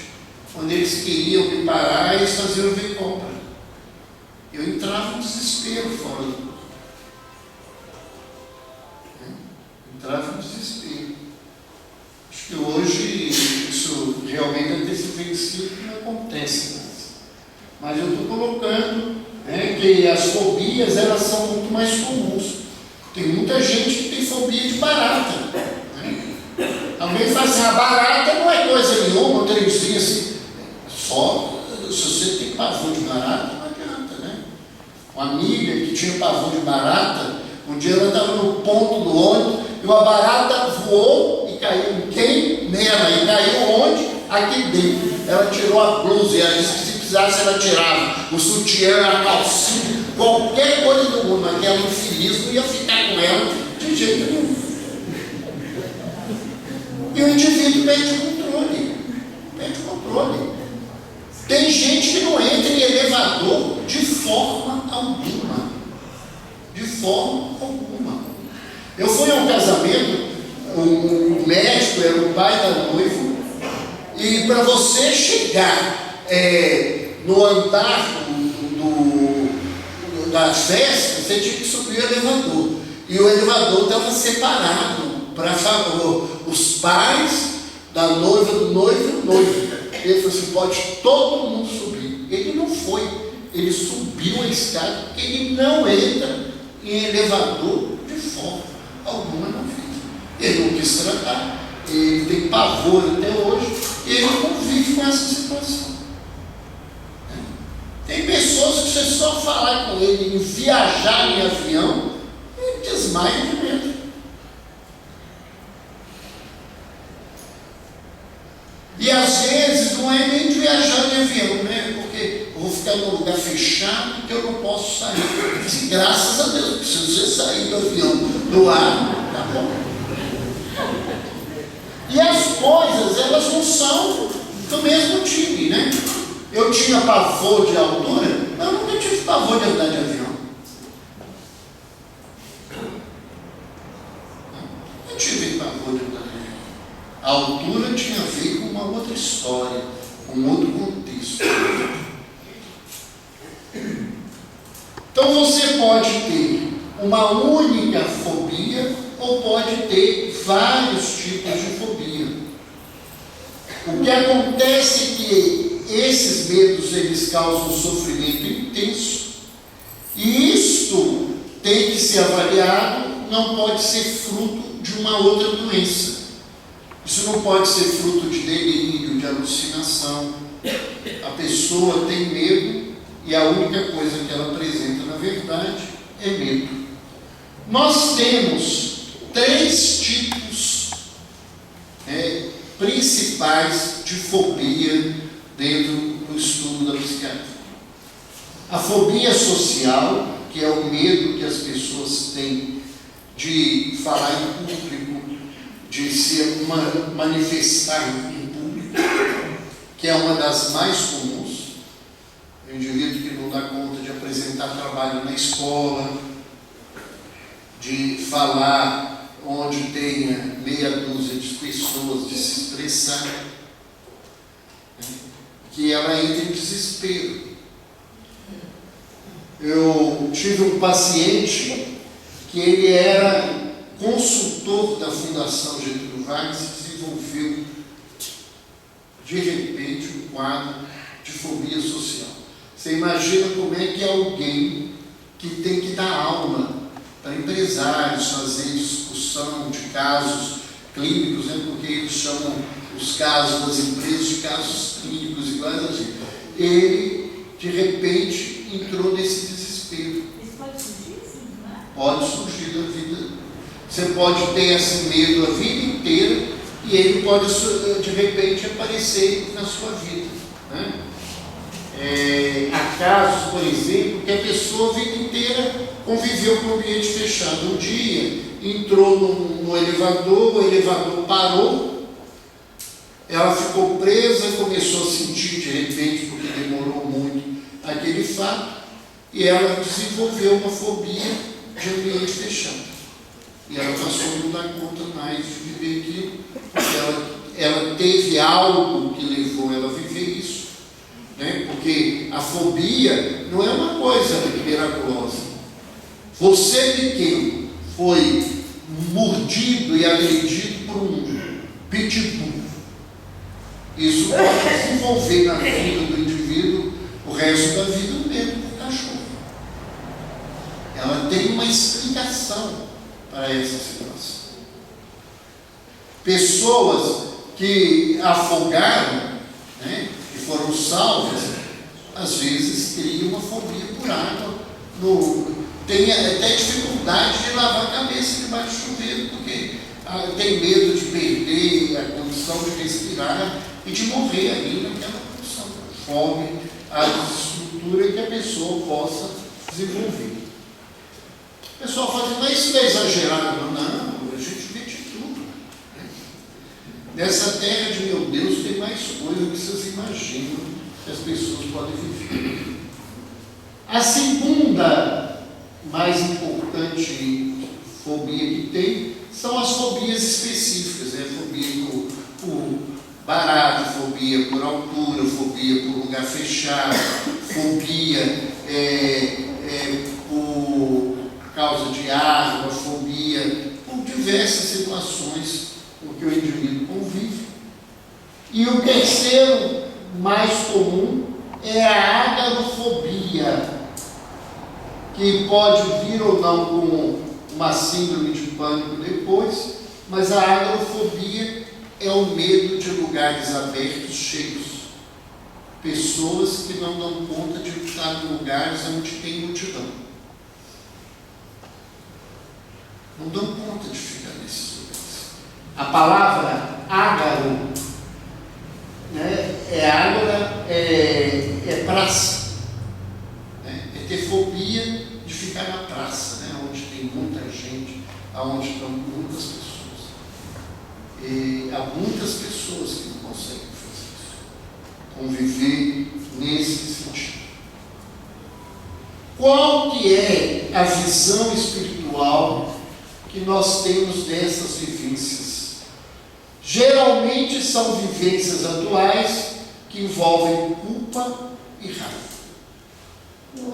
Quando eles queriam me parar, eles faziam ver compra. Eu entrava em desespero fora do corpo. Entrava em desespero. Acho que hoje isso realmente deve ter se vencido, não acontece mais. Mas eu estou colocando que as fobias, elas são muito mais comuns. Tem muita gente que tem fobia de barata. Alguém fala assim, a barata não é coisa nenhuma, outra dizia assim, só se você tem pavor de barata, não adianta, né? Uma amiga que tinha pavor de barata, um dia ela estava no ponto do ônibus, e uma barata voou e caiu em quem? Nela, e caiu onde? Aqui dentro. Ela tirou a blusa, e ela disse que se precisasse ela tirava o sutiã, a calcinha, qualquer coisa do mundo, mas aquela infeliz não ia ficar com ela de jeito nenhum. E o indivíduo perde o controle. Perde o controle. Tem gente que não entra em elevador de forma alguma. De forma alguma. Eu fui a um casamento, o médico era o pai da noiva, e para você chegar no andar da festa, você tinha que subir o elevador. E o elevador estava separado para os pais da noiva, do noivo e o noivo. Ele falou assim, pode todo mundo subir. Ele não foi. Ele subiu a escada, porque ele não entra em elevador de forma alguma na vida. Ele não quis tratar. Ele tem pavor até hoje. E ele convive com essa situação. Tem pessoas que você só falar com ele em viajar em avião, ele desmaia de medo. E às vezes não é nem de viajar em avião, né? Porque eu vou ficar num lugar fechado que eu não posso sair. E, graças a Deus, se você sair do avião do ar, tá bom. E as coisas, elas não são do mesmo time, né? Eu tinha pavor de altura, mas eu nunca tive pavor de andar de avião. Eu tive pavor de andar de avião. A altura tinha a ver com uma outra história, com um outro contexto. Então você pode ter uma única fobia ou pode ter vários tipos de fobia. O que acontece é que esses medos, eles causam um sofrimento intenso. E isto tem que ser avaliado, não pode ser fruto de uma outra doença. Isso não pode ser fruto de delírio, de alucinação. A pessoa tem medo e a única coisa que ela apresenta, na verdade, é medo. Nós temos 3 tipos principais de fobia dentro do estudo da psiquiatria. A fobia social, que é o medo que as pessoas têm de falar em público, de se manifestar em público, que é uma das mais comuns. O indivíduo que não dá conta de apresentar trabalho na escola, de falar onde tenha meia dúzia de pessoas, de se expressar, que ela entra em desespero. Eu tive um paciente que ele era consultor da Fundação Getúlio Vargas e desenvolveu, de repente, um quadro de fobia social. Você imagina como é que alguém que tem que dar aula para empresários, fazer discussão de casos clínicos, né, porque eles chamam os casos das empresas de casos clínicos iguais a gente. Ele, de repente, entrou nesse desespero. Isso pode surgir, sim, não é? Pode surgir da vida. Você pode ter esse medo a vida inteira e ele pode, de repente, aparecer na sua vida, né? Há casos, por exemplo, que a pessoa a vida inteira conviveu com o ambiente fechado. Um dia entrou no elevador, o elevador parou, ela ficou presa, começou a sentir de repente, porque demorou muito, aquele fato, e ela desenvolveu uma fobia de ambiente fechado. E ela passou a não dar conta mais de viver aquilo, porque ela teve algo que levou ela a viver isso. Né? Porque a fobia não é uma coisa miraculosa. Você pequeno foi mordido e agredido por um pitbull. Isso pode desenvolver na vida do indivíduo o resto da vida mesmo do cachorro. Ela tem uma explicação para essa situação. Pessoas que afogaram, né, que foram salvas, às vezes criam uma fobia por água, tem até dificuldade de lavar a cabeça debaixo do chuveiro, porque tem medo de perder a condição de respirar e de morrer ali naquela condição. Fome a estrutura que a pessoa possa desenvolver. O pessoal fala, mas isso não é exagerado? Não, a gente vê de tudo. Né? Nessa terra de meu Deus tem mais coisa do que vocês imaginam que as pessoas podem viver. A segunda mais importante fobia que tem são as fobias específicas, né? Fobia por barato, fobia por altura, fobia por lugar fechado, fobia por causa de água, fobia por diversas situações com que o indivíduo convive. E o terceiro mais comum é a agarofobia, que pode vir ou não com uma síndrome de pânico depois, mas a agarofobia é o medo de lugares abertos, cheios. Pessoas que não dão conta de estar em lugares onde tem multidão. Não dão conta de ficar nesses lugares. A palavra ágaro, né, ágora é praça. Né, é ter fobia de ficar na praça, né, onde tem muita gente, onde estão muitas pessoas. Há muitas pessoas que não conseguem fazer isso, conviver nesse sentido. Qual que é a visão espiritual que nós temos dessas vivências? Geralmente são vivências atuais que envolvem culpa e raiva.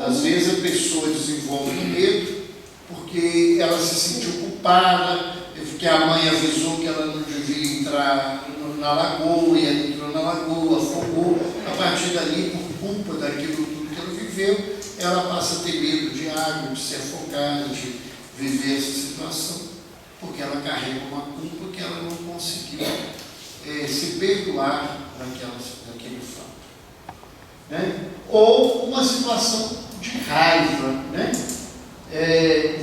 Às vezes a pessoa desenvolve medo porque ela se sentiu culpada, porque a mãe avisou que ela não devia entrar na lagoa, e ela entrou na lagoa, afogou. A partir dali, por culpa daquilo tudo que ela viveu, ela passa a ter medo de água, de se afogar, de viver essa situação, porque ela carrega uma culpa que ela não conseguiu se perdoar daquele fato. Né? Ou uma situação de raiva, né?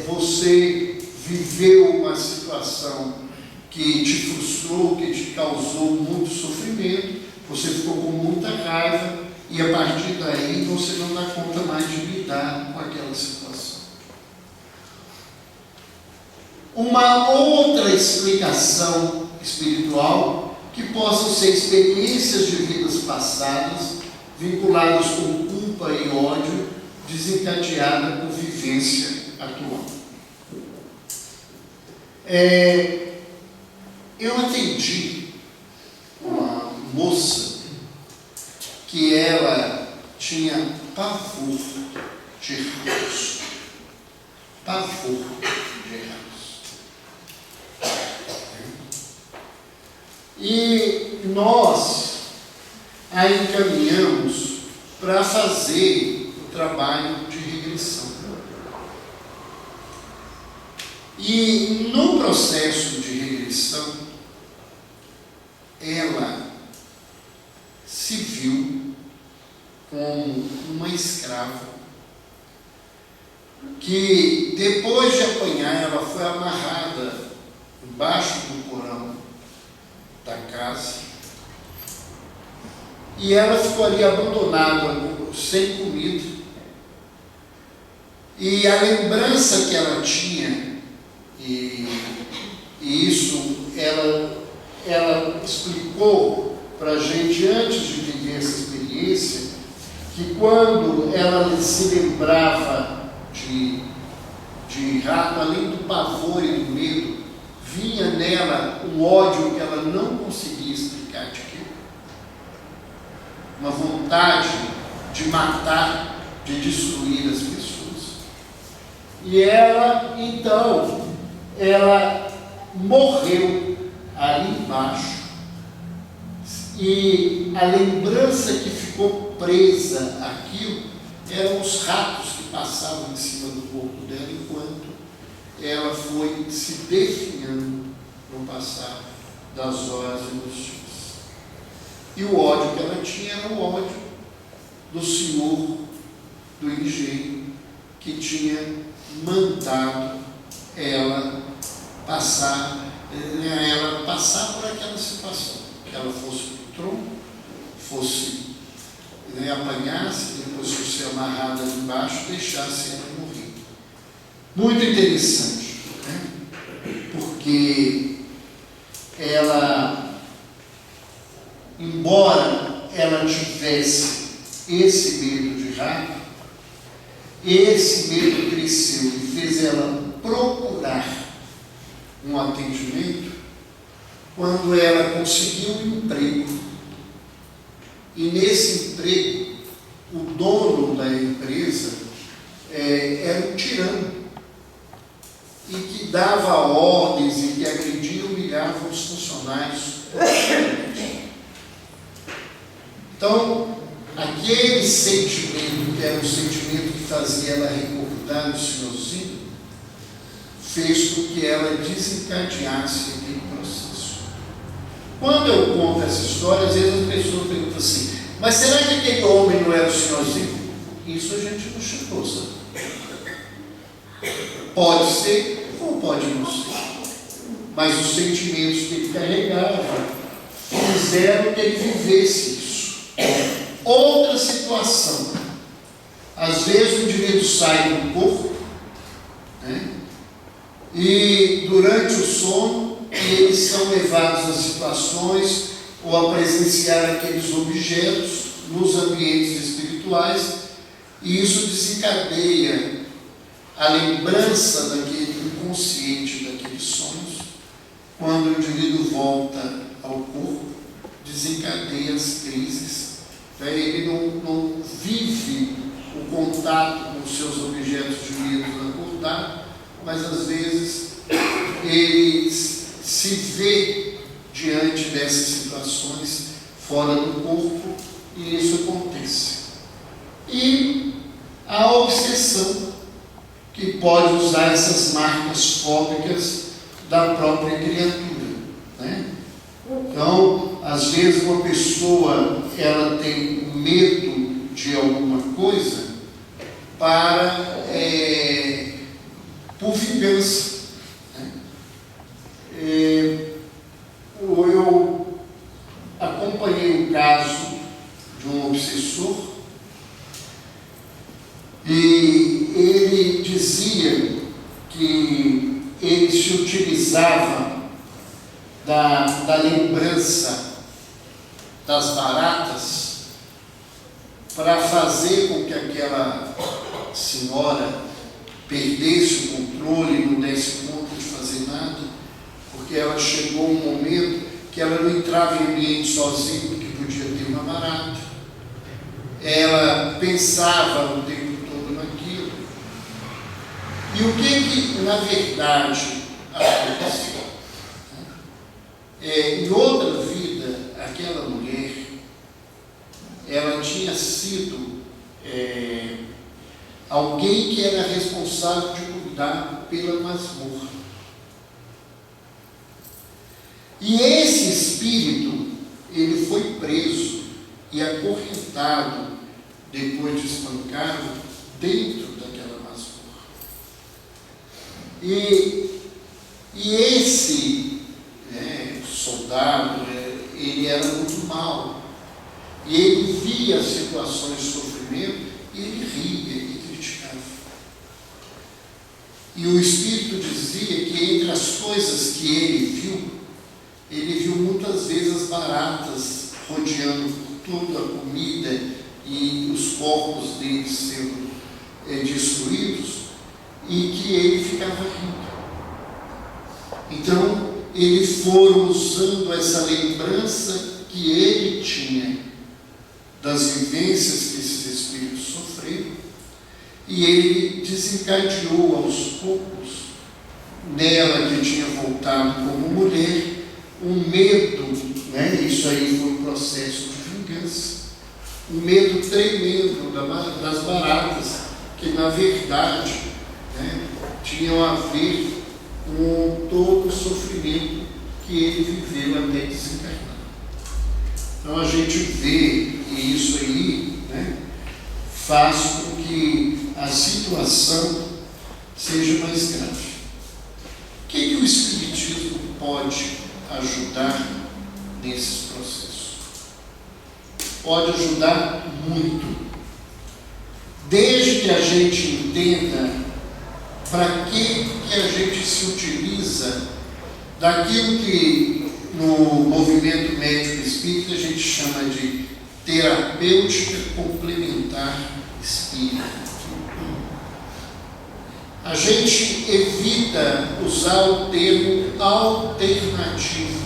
Você viveu uma situação que te frustrou, que te causou muito sofrimento, você ficou com muita raiva e a partir daí você não dá conta mais de lidar com aquela situação. Uma outra explicação espiritual que possam ser experiências de vidas passadas vinculadas com culpa e ódio desencadeada por vivência atual. Eu atendi uma moça que ela tinha pavor de erros. Pavor de erros. E nós a encaminhamos para fazer o trabalho de regressão. E no processo de regressão, ela se viu como uma escrava que, depois de apanhar, ela foi amarrada embaixo do porão da casa e ela ficou ali abandonada, sem comida. E a lembrança que ela tinha, e isso ela explicou para a gente antes de viver essa experiência, que quando ela se lembrava de Raab, além do pavor e do medo, vinha nela um ódio que ela não conseguia explicar de quê. Uma vontade de matar, de destruir as pessoas. E ela, então, ela morreu ali embaixo. E a lembrança que ficou presa àquilo eram os ratos que passavam em cima do corpo dela, enquanto ela foi se definhando no passar das horas e dos dias. E o ódio que ela tinha era o ódio do senhor do engenho, que tinha mandado ela passar por aquela situação, que ela fosse para o tronco, fosse apanhasse, depois fosse amarrada ali embaixo, deixasse ela morrer. Muito interessante, né? Porque ela, embora ela tivesse esse medo de Raab, esse medo cresceu e fez ela procurar um atendimento quando ela conseguiu um emprego. E nesse emprego, o dono da empresa era um tirano e que dava ordens e que agredia e humilhava os funcionários. Então, aquele sentimento, que era um sentimento que fazia ela recordar o senhorzinho, fez com que ela desencadeasse aquele processo. Quando eu conto essa história, às vezes as pessoas perguntam assim: mas será que aquele homem não era o senhorzinho? Isso a gente não chegou, sabe? Pode ser ou pode não ser. Mas os sentimentos que ele carregava fizeram que ele vivesse isso. Outra situação. Às vezes o indivíduo sai do corpo, né? E durante o sono eles são levados a situações ou a presenciar aqueles objetos nos ambientes espirituais, e isso desencadeia a lembrança daquele inconsciente, daqueles sonhos. Quando o indivíduo volta ao corpo, desencadeia as crises. Ele não vive o contato com os seus objetos de medo acordado, mas às vezes ele se vê diante dessas situações fora do corpo, e isso acontece. E a obsessão, que pode usar essas marcas fóbicas da própria criatura, né? Então, às vezes uma pessoa ela tem medo de alguma coisa por vingança, né? Eu acompanhei o caso de um obsessor, e ele dizia que ele se utilizava da lembrança das baratas para fazer com que aquela senhora perdesse o controle e não desse conta de fazer nada, porque ela chegou um momento que ela não entrava em ambiente sozinha, porque podia ter uma barata. Ela pensava o tempo todo naquilo. E o que na verdade aconteceu? Em outra vida, aquela mulher, ela tinha sido alguém que era responsável de cuidar pela masmorra. E esse espírito, ele foi preso e acorrentado, depois de espancado, dentro daquela masmorra. E esse soldado, ele era muito mau. E ele via as situações de sofrimento e ele ria e criticava. E o Espírito dizia que entre as coisas que ele viu muitas vezes as baratas rodeando por toda a comida e os corpos deles sendo destruídos. e que ele ficava rindo. Então, eles foram usando essa lembrança que ele tinha das vivências que esses espíritos sofreram, e ele desencadeou aos poucos, nela que tinha voltado como mulher, um medo, né? Isso aí foi um processo de vingança, um medo tremendo das baratas, que na verdade, né, tinham a ver com todo o sofrimento que ele viveu até desencarnar. Então a gente vê, e isso aí, né, faz com que a situação seja mais grave. O que o Espiritismo pode ajudar nesses processos? Pode ajudar muito, desde que a gente entenda para que a gente se utiliza daquilo que no movimento médico espírita a gente chama de terapêutica complementar espírita. A gente evita usar o termo alternativo,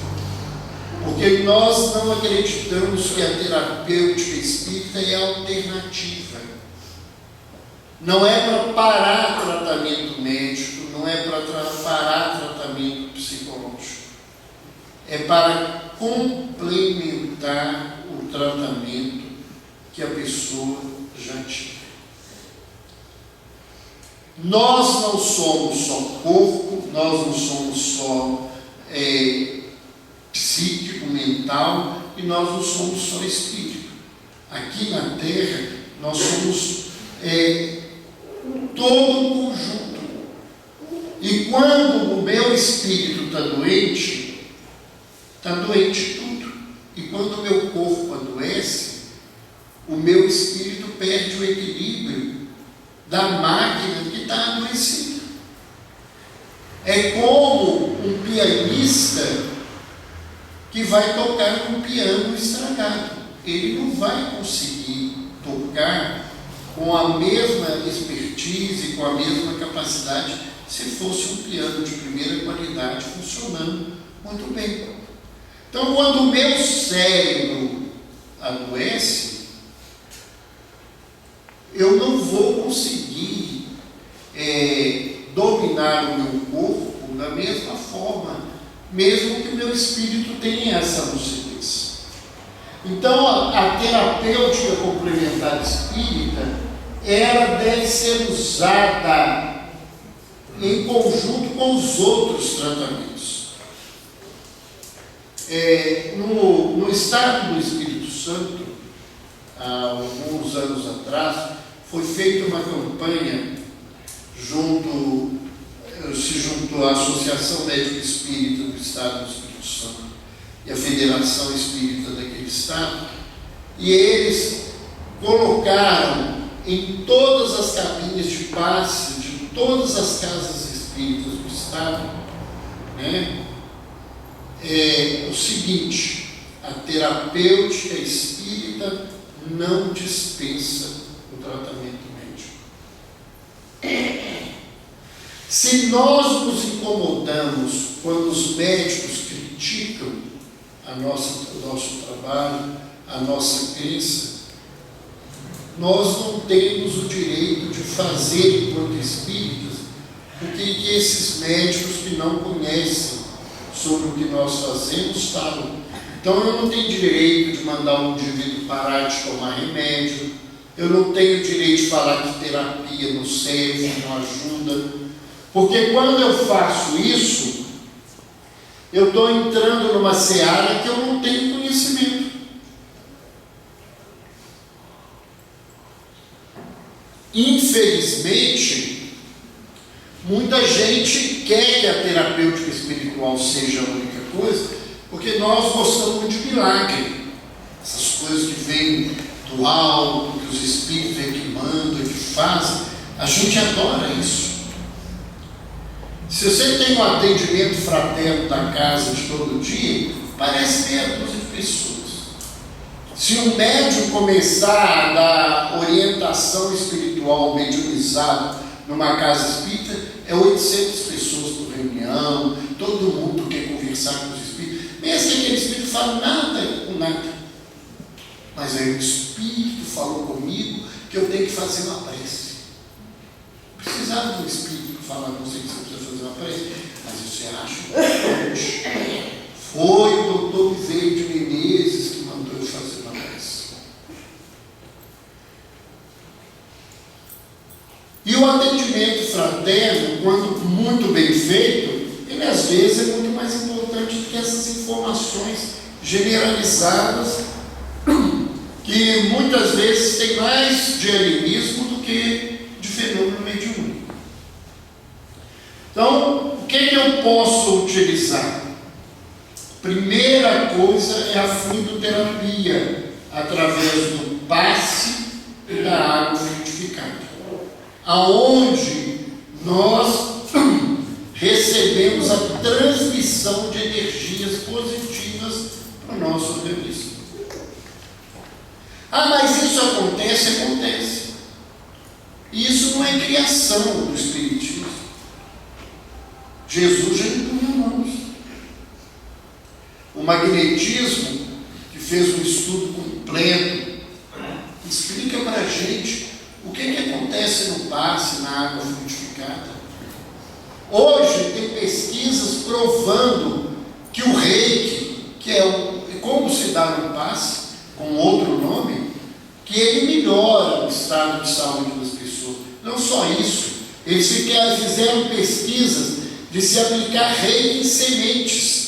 porque nós não acreditamos que a terapêutica espírita é alternativa. Não é para parar tratamento médico, não é para parar tratamento psicológico. É para complementar o tratamento que a pessoa já tinha. Nós não somos só corpo, nós não somos só psíquico, mental, e nós não somos só espírito. Aqui na Terra, nós somos todo um conjunto. E quando o meu espírito está doente tudo. E quando o meu corpo adoece, o meu espírito perde o equilíbrio da máquina que está adoecida. É como um pianista que vai tocar um piano estragado. Ele não vai conseguir tocar com a mesma expertise, com a mesma capacidade, se fosse um piano de primeira qualidade funcionando muito bem. Então, quando o meu cérebro adoece, eu não vou conseguir dominar o meu corpo da mesma forma, mesmo que o meu espírito tenha essa lucidez. Então, a terapêutica complementar espírita, ela deve ser usada em conjunto com os outros tratamentos. No estado do Espírito Santo, há alguns anos atrás, foi feita uma campanha se juntou à Associação Médica Espírita do Estado do Espírito Santo e a Federação Espírita daquele estado, e eles colocaram em todas as cabines de passe de todas as casas espíritas do estado, né, o seguinte: a terapêutica espírita não dispensa o tratamento médico. Se nós nos incomodamos quando os médicos criticam o nosso trabalho, a nossa crença, nós não temos o direito de fazer, enquanto espíritas, o que esses médicos que não conhecem sobre o que nós fazemos falam. Então eu não tenho direito de mandar um indivíduo parar de tomar remédio, eu não tenho direito de falar que terapia não serve, não ajuda, porque quando eu faço isso, eu estou entrando numa seara que eu não tenho conhecimento. Infelizmente, muita gente quer que a terapêutica espiritual seja a única coisa, porque nós gostamos de milagre. Essas coisas que vêm do alto, que os espíritos é que mandam, que fazem, a gente adora isso. Se você tem um atendimento fraterno da casa de todo dia, parece meia dúzia de pessoas. Se um médium começar a dar orientação espiritual mediunizada numa casa espírita, é 800 pessoas por reunião, todo mundo quer conversar com os espíritos, mesmo que aquele espírito fale nada com nada. Mas aí o espírito falou comigo que eu tenho que fazer uma prece. Precisava do espírito falar com você que você precisa fazer uma prece, mas você acha que foi o doutor Bezerra de Menezes que mandou eu fazer uma prece. E o atendimento fraterno, quando muito bem feito, ele às vezes é muito mais importante do que essas informações generalizadas, que muitas vezes tem mais de animismo do que de fenômeno mediúnico. Então, o que eu posso utilizar? Primeira coisa é a fluidoterapia, através do passe e da água frutificada, aonde nós recebemos a transmissão de energias positivas para o nosso organismo. Ah, mas isso acontece? Acontece. E isso não é criação do Espiritismo. Jesus já impunha mãos. O magnetismo, que fez um estudo completo, explica para a gente o que acontece no passe, na água frutificada. Hoje tem pesquisas provando que o reiki, que é como se dá no passe, com outro nome, que ele melhora o estado de saúde das pessoas. Não só isso, eles fizeram pesquisas de se aplicar reiki em sementes,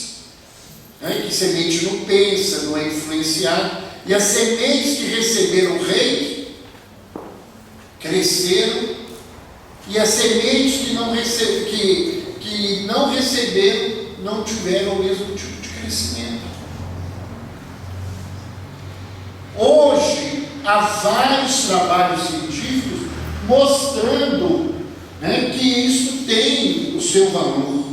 né? Que semente não pensa, não é influenciado, e as sementes que receberam reiki cresceram, e as sementes que não receberam não tiveram o mesmo tipo de crescimento. Hoje há vários trabalhos científicos mostrando, né, que isso tem o seu valor.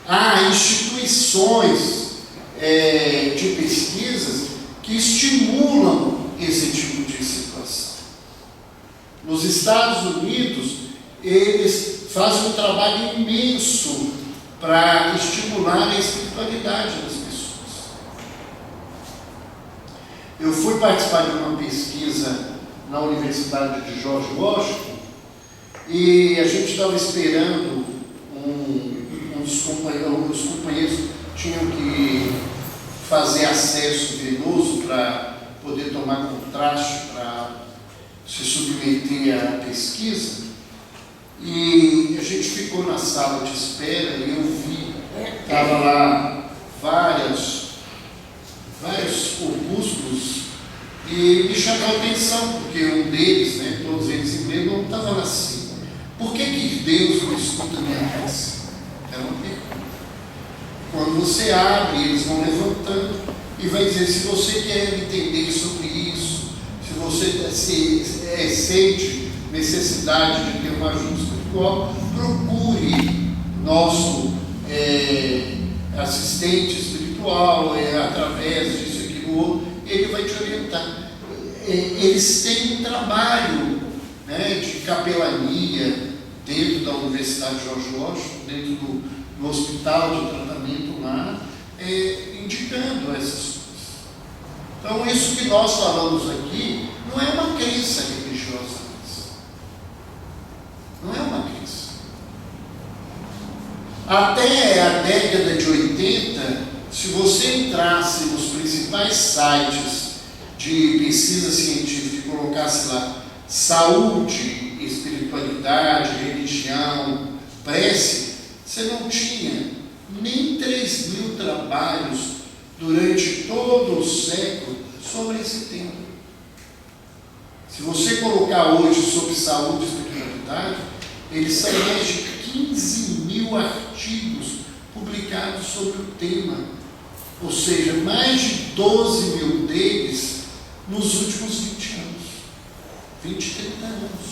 Há instituições de pesquisas que estimulam esse tipo de situação. Nos Estados Unidos, eles fazem um trabalho imenso para estimular a espiritualidade das pessoas. Eu fui participar de uma pesquisa na Universidade de George Washington e a gente estava esperando os companheiros tinham que fazer acesso venoso para poder tomar contraste, para se submeter à pesquisa, e a gente ficou na sala de espera e eu vi, estava lá vários corpúsculos, e me chamou a atenção, porque um deles, né, todos eles em inglês, não estava lá assim. Por que Deus não escuta minha prece? Era uma pergunta. Quando você abre, eles vão levantando e vai dizer, se você quer entender sobre isso, se você sente necessidade de ter uma ajuda espiritual, procure nosso assistente espiritual, através disso, aquilo, outro, ele vai te orientar. Eles têm um trabalho, né, de capelania dentro da Universidade de George Washington, dentro do hospital de tratamento lá, indicando essas coisas. Então, isso que nós falamos aqui não é uma crença religiosa, não é uma crença. Até a década de 80, se você entrasse nos principais sites de pesquisa científica e colocasse lá saúde, espiritualidade, religião, prece, você não tinha nem 3.000 trabalhos durante todo o século sobre esse tema. Se você colocar hoje sobre saúde e espiritualidade, eles são mais de 15.000 artigos publicados sobre o tema, ou seja, mais de 12.000 deles nos últimos 20 anos, 20, 30 anos.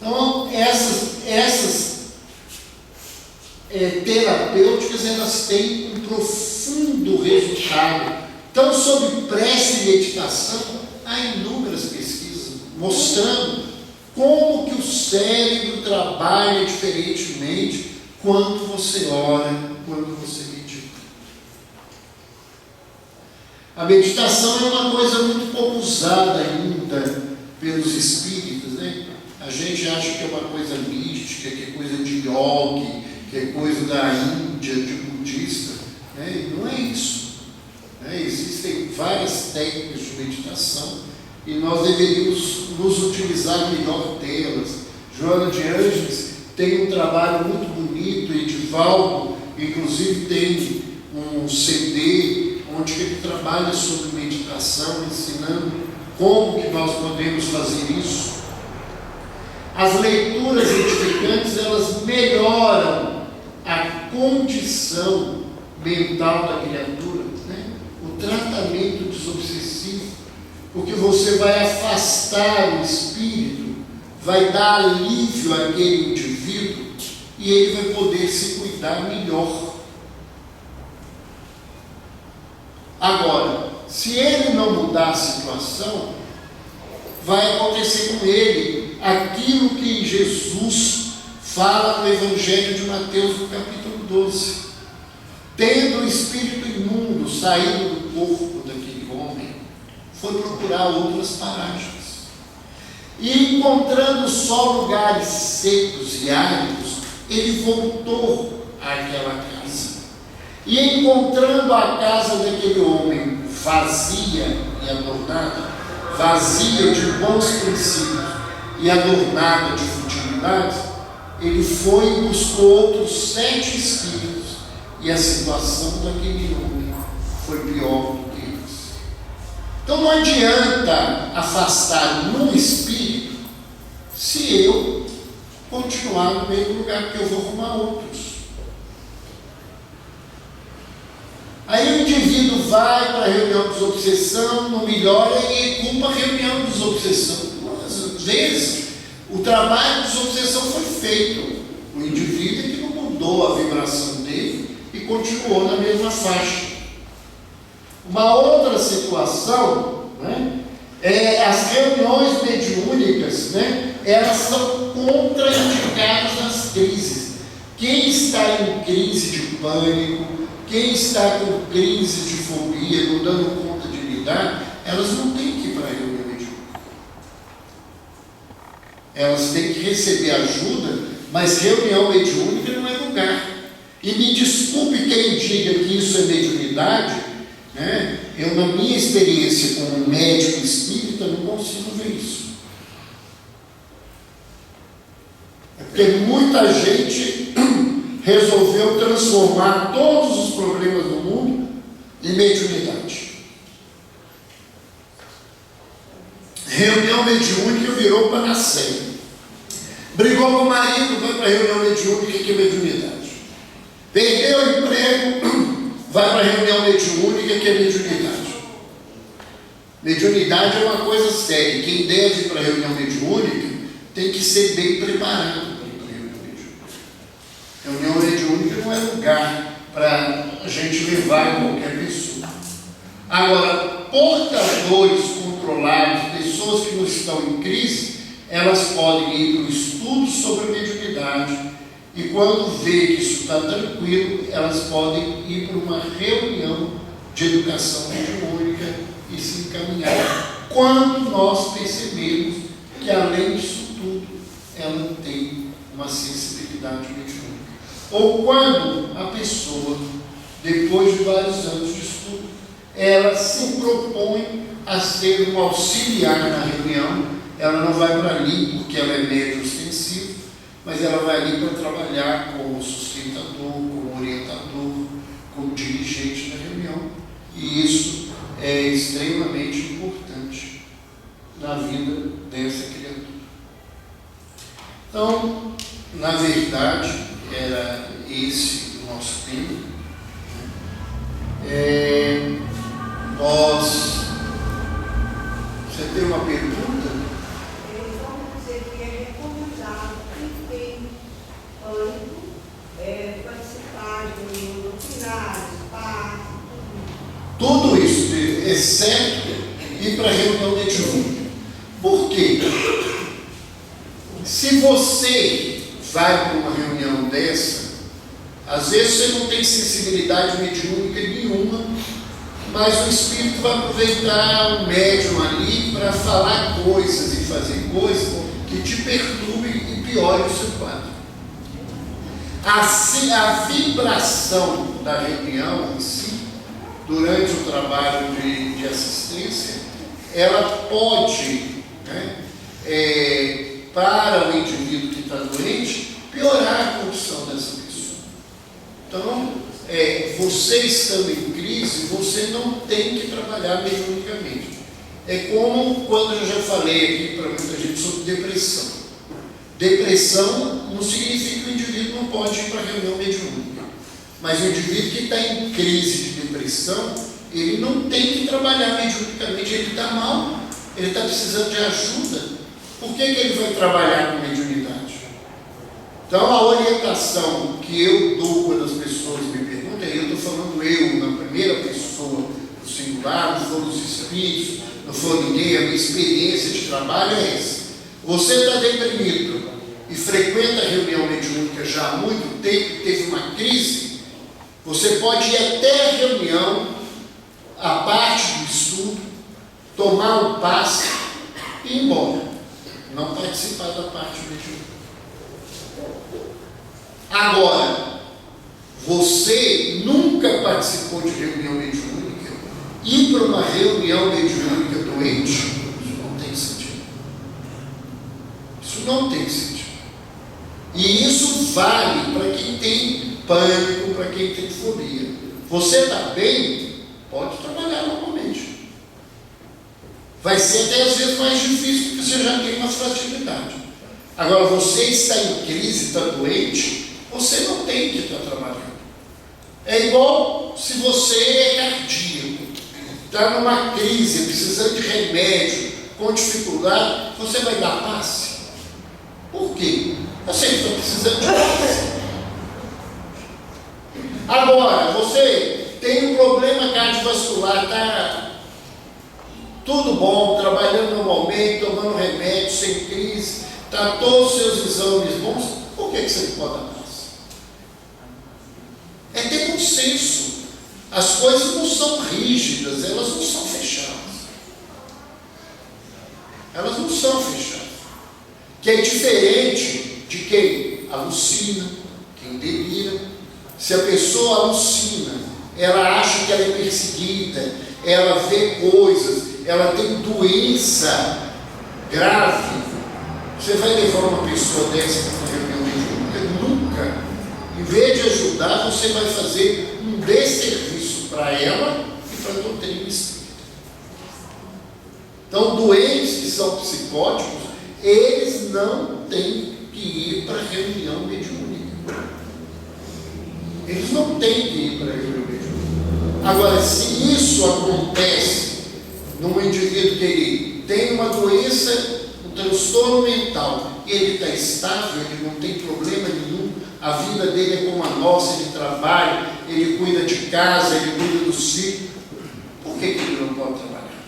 Então, essas terapêuticas, elas têm um profundo resultado. Então, sobre prece e meditação, há inúmeras pesquisas mostrando como que o cérebro trabalha diferentemente quando você ora, quando você medita. A meditação é uma coisa muito pouco usada ainda pelos espíritas, né? A gente acha que é uma coisa mística, que é coisa de yogi, que é coisa da Índia, de budista, né? E não é isso, né? Existem várias técnicas de meditação e nós deveríamos nos utilizar melhor delas. Joana de Ângeles tem um trabalho muito bonito, Edivaldo, inclusive tem um CD onde ele trabalha sobre meditação, ensinando como que nós podemos fazer isso. As leituras edificantes, elas melhoram a condição mental da criatura, né? O tratamento desobsessivo, porque você vai afastar o espírito, vai dar alívio àquele indivíduo e ele vai poder se cuidar melhor. Agora, se ele não mudar a situação, vai acontecer com ele aquilo que Jesus fala no Evangelho de Mateus, no capítulo 12. Tendo o espírito imundo saído do corpo daquele homem, foi procurar outras paragens. E encontrando só lugares secos e áridos, ele voltou àquela casa. E encontrando a casa daquele homem vazia e adornada, vazia de bons princípios e adornada de futilidade, ele foi e buscou outros 7 espíritos, e a situação daquele homem foi pior do que eles. Então não adianta afastar um espírito se eu continuar no mesmo lugar, porque eu vou arrumar outros. Aí o indivíduo vai para a reunião de desobsessão, não melhora e culpa a reunião de desobsessão. Às vezes, o trabalho de desobsessão foi feito. O indivíduo é que não mudou a vibração dele e continuou na mesma faixa. Uma outra situação, né, é as reuniões mediúnicas, né, elas são contraindicadas nas crises. Quem está em crise de pânico, quem está com crise de fobia, não dando conta de lidar, elas não têm que ir para a reunião mediúnica. Elas têm que receber ajuda, mas reunião mediúnica não é lugar. E me desculpe quem diga que isso é mediunidade, né? Eu, na minha experiência como médico espírita, não consigo ver isso. É porque muita gente resolveu transformar todos os problemas do mundo em mediunidade. Reunião mediúnica virou panaceia. Brigou com o marido, vai para a reunião mediúnica, que é mediunidade. Perdeu o emprego, vai para a reunião mediúnica, que é mediunidade. Mediunidade é uma coisa séria. Quem deve ir para a reunião mediúnica tem que ser bem preparado. Reunião mediúnica não é lugar para a gente levar qualquer pessoa. Agora, portadores controlados, pessoas que não estão em crise, elas podem ir para o estudo sobre a mediunidade e quando vê que isso está tranquilo, elas podem ir para uma reunião de educação mediúnica e se encaminhar. Quando nós percebemos que, além disso tudo, ela tem uma sensibilidade mediúnica. Ou quando a pessoa, depois de vários anos de estudo, ela se propõe a ser um auxiliar na reunião. Ela não vai para ali porque ela é médium ostensivo, mas ela vai ali para trabalhar como sustentador, como orientador, como dirigente da reunião. E isso é extremamente importante na vida dessa criatura. Então, na verdade, era esse o nosso tema. Você tem uma pergunta? Vamos dizer que é recomendado quem tem pânico participar de reunião doutrinária, parto, Tudo isso, exceto ir para a reunião mediúnica. Por quê? você vai para uma reunião dessa, às vezes você não tem sensibilidade mediúnica nenhuma, mas o Espírito vai aproveitar um médium ali para falar coisas e fazer coisas que te perturbem e piorem o seu quadro. Assim, a vibração da reunião em si, durante o trabalho de assistência, ela pode, né, para o indivíduo que está doente, piorar a condição dessa pessoa. Então, você estando em crise, você não tem que trabalhar mediunicamente. É como quando eu já falei aqui para muita gente sobre depressão. Depressão não significa que o indivíduo não pode ir para a reunião mediúnica. Mas o indivíduo que está em crise de depressão, ele não tem que trabalhar mediunicamente, ele está mal, ele está precisando de ajuda. Por que ele vai trabalhar com mediunidade? Então, a orientação que eu dou quando as pessoas me perguntam, eu estou falando eu, na primeira pessoa do singular, não foram os espíritos, não foi ninguém, a minha experiência de trabalho é essa. Você está deprimido e frequenta a reunião mediúnica já há muito tempo, teve uma crise, você pode ir até a reunião, a parte do estudo, tomar um passe e ir embora. Não participar da parte mediúnica. Agora, você nunca participou de reunião mediúnica, ir para uma reunião mediúnica doente, isso não tem sentido. Isso não tem sentido. E isso vale para quem tem pânico, para quem tem fobia. Você está bem, pode trabalhar normalmente. Vai ser até às vezes mais difícil, porque você já tem uma fragilidade. Agora, você está em crise, está doente, você não tem que estar trabalhando. É igual se você é cardíaco, está numa crise, precisando de remédio, com dificuldade, você vai dar passe? Por quê? Você está precisando de passe. Agora, você tem um problema cardiovascular, está tudo bom, trabalhando normalmente, tomando remédio, sem crise, está todos os seus exames bons, por que você não pode dar passe? É ter bom senso. As coisas não são rígidas, elas não são fechadas. Elas não são fechadas. Que é diferente de quem alucina, quem delira. Se a pessoa alucina, ela acha que ela é perseguida, ela vê coisas, ela tem doença grave. Você vai levar uma pessoa dessa para uma reunião mediúnica? Nunca. Em vez de ajudar, você vai fazer um desserviço para ela e para a doutrina espírita. Então, doentes que são psicóticos, eles não têm que ir para a reunião mediúnica. Eles não têm que ir para a reunião mediúnica. Agora, se isso acontece num indivíduo que ele tem uma doença, um transtorno mental, ele está estável, ele não tem problema nenhum, a vida dele é como a nossa, ele trabalha, ele cuida de casa, ele cuida dos filhos, por que ele não pode trabalhar?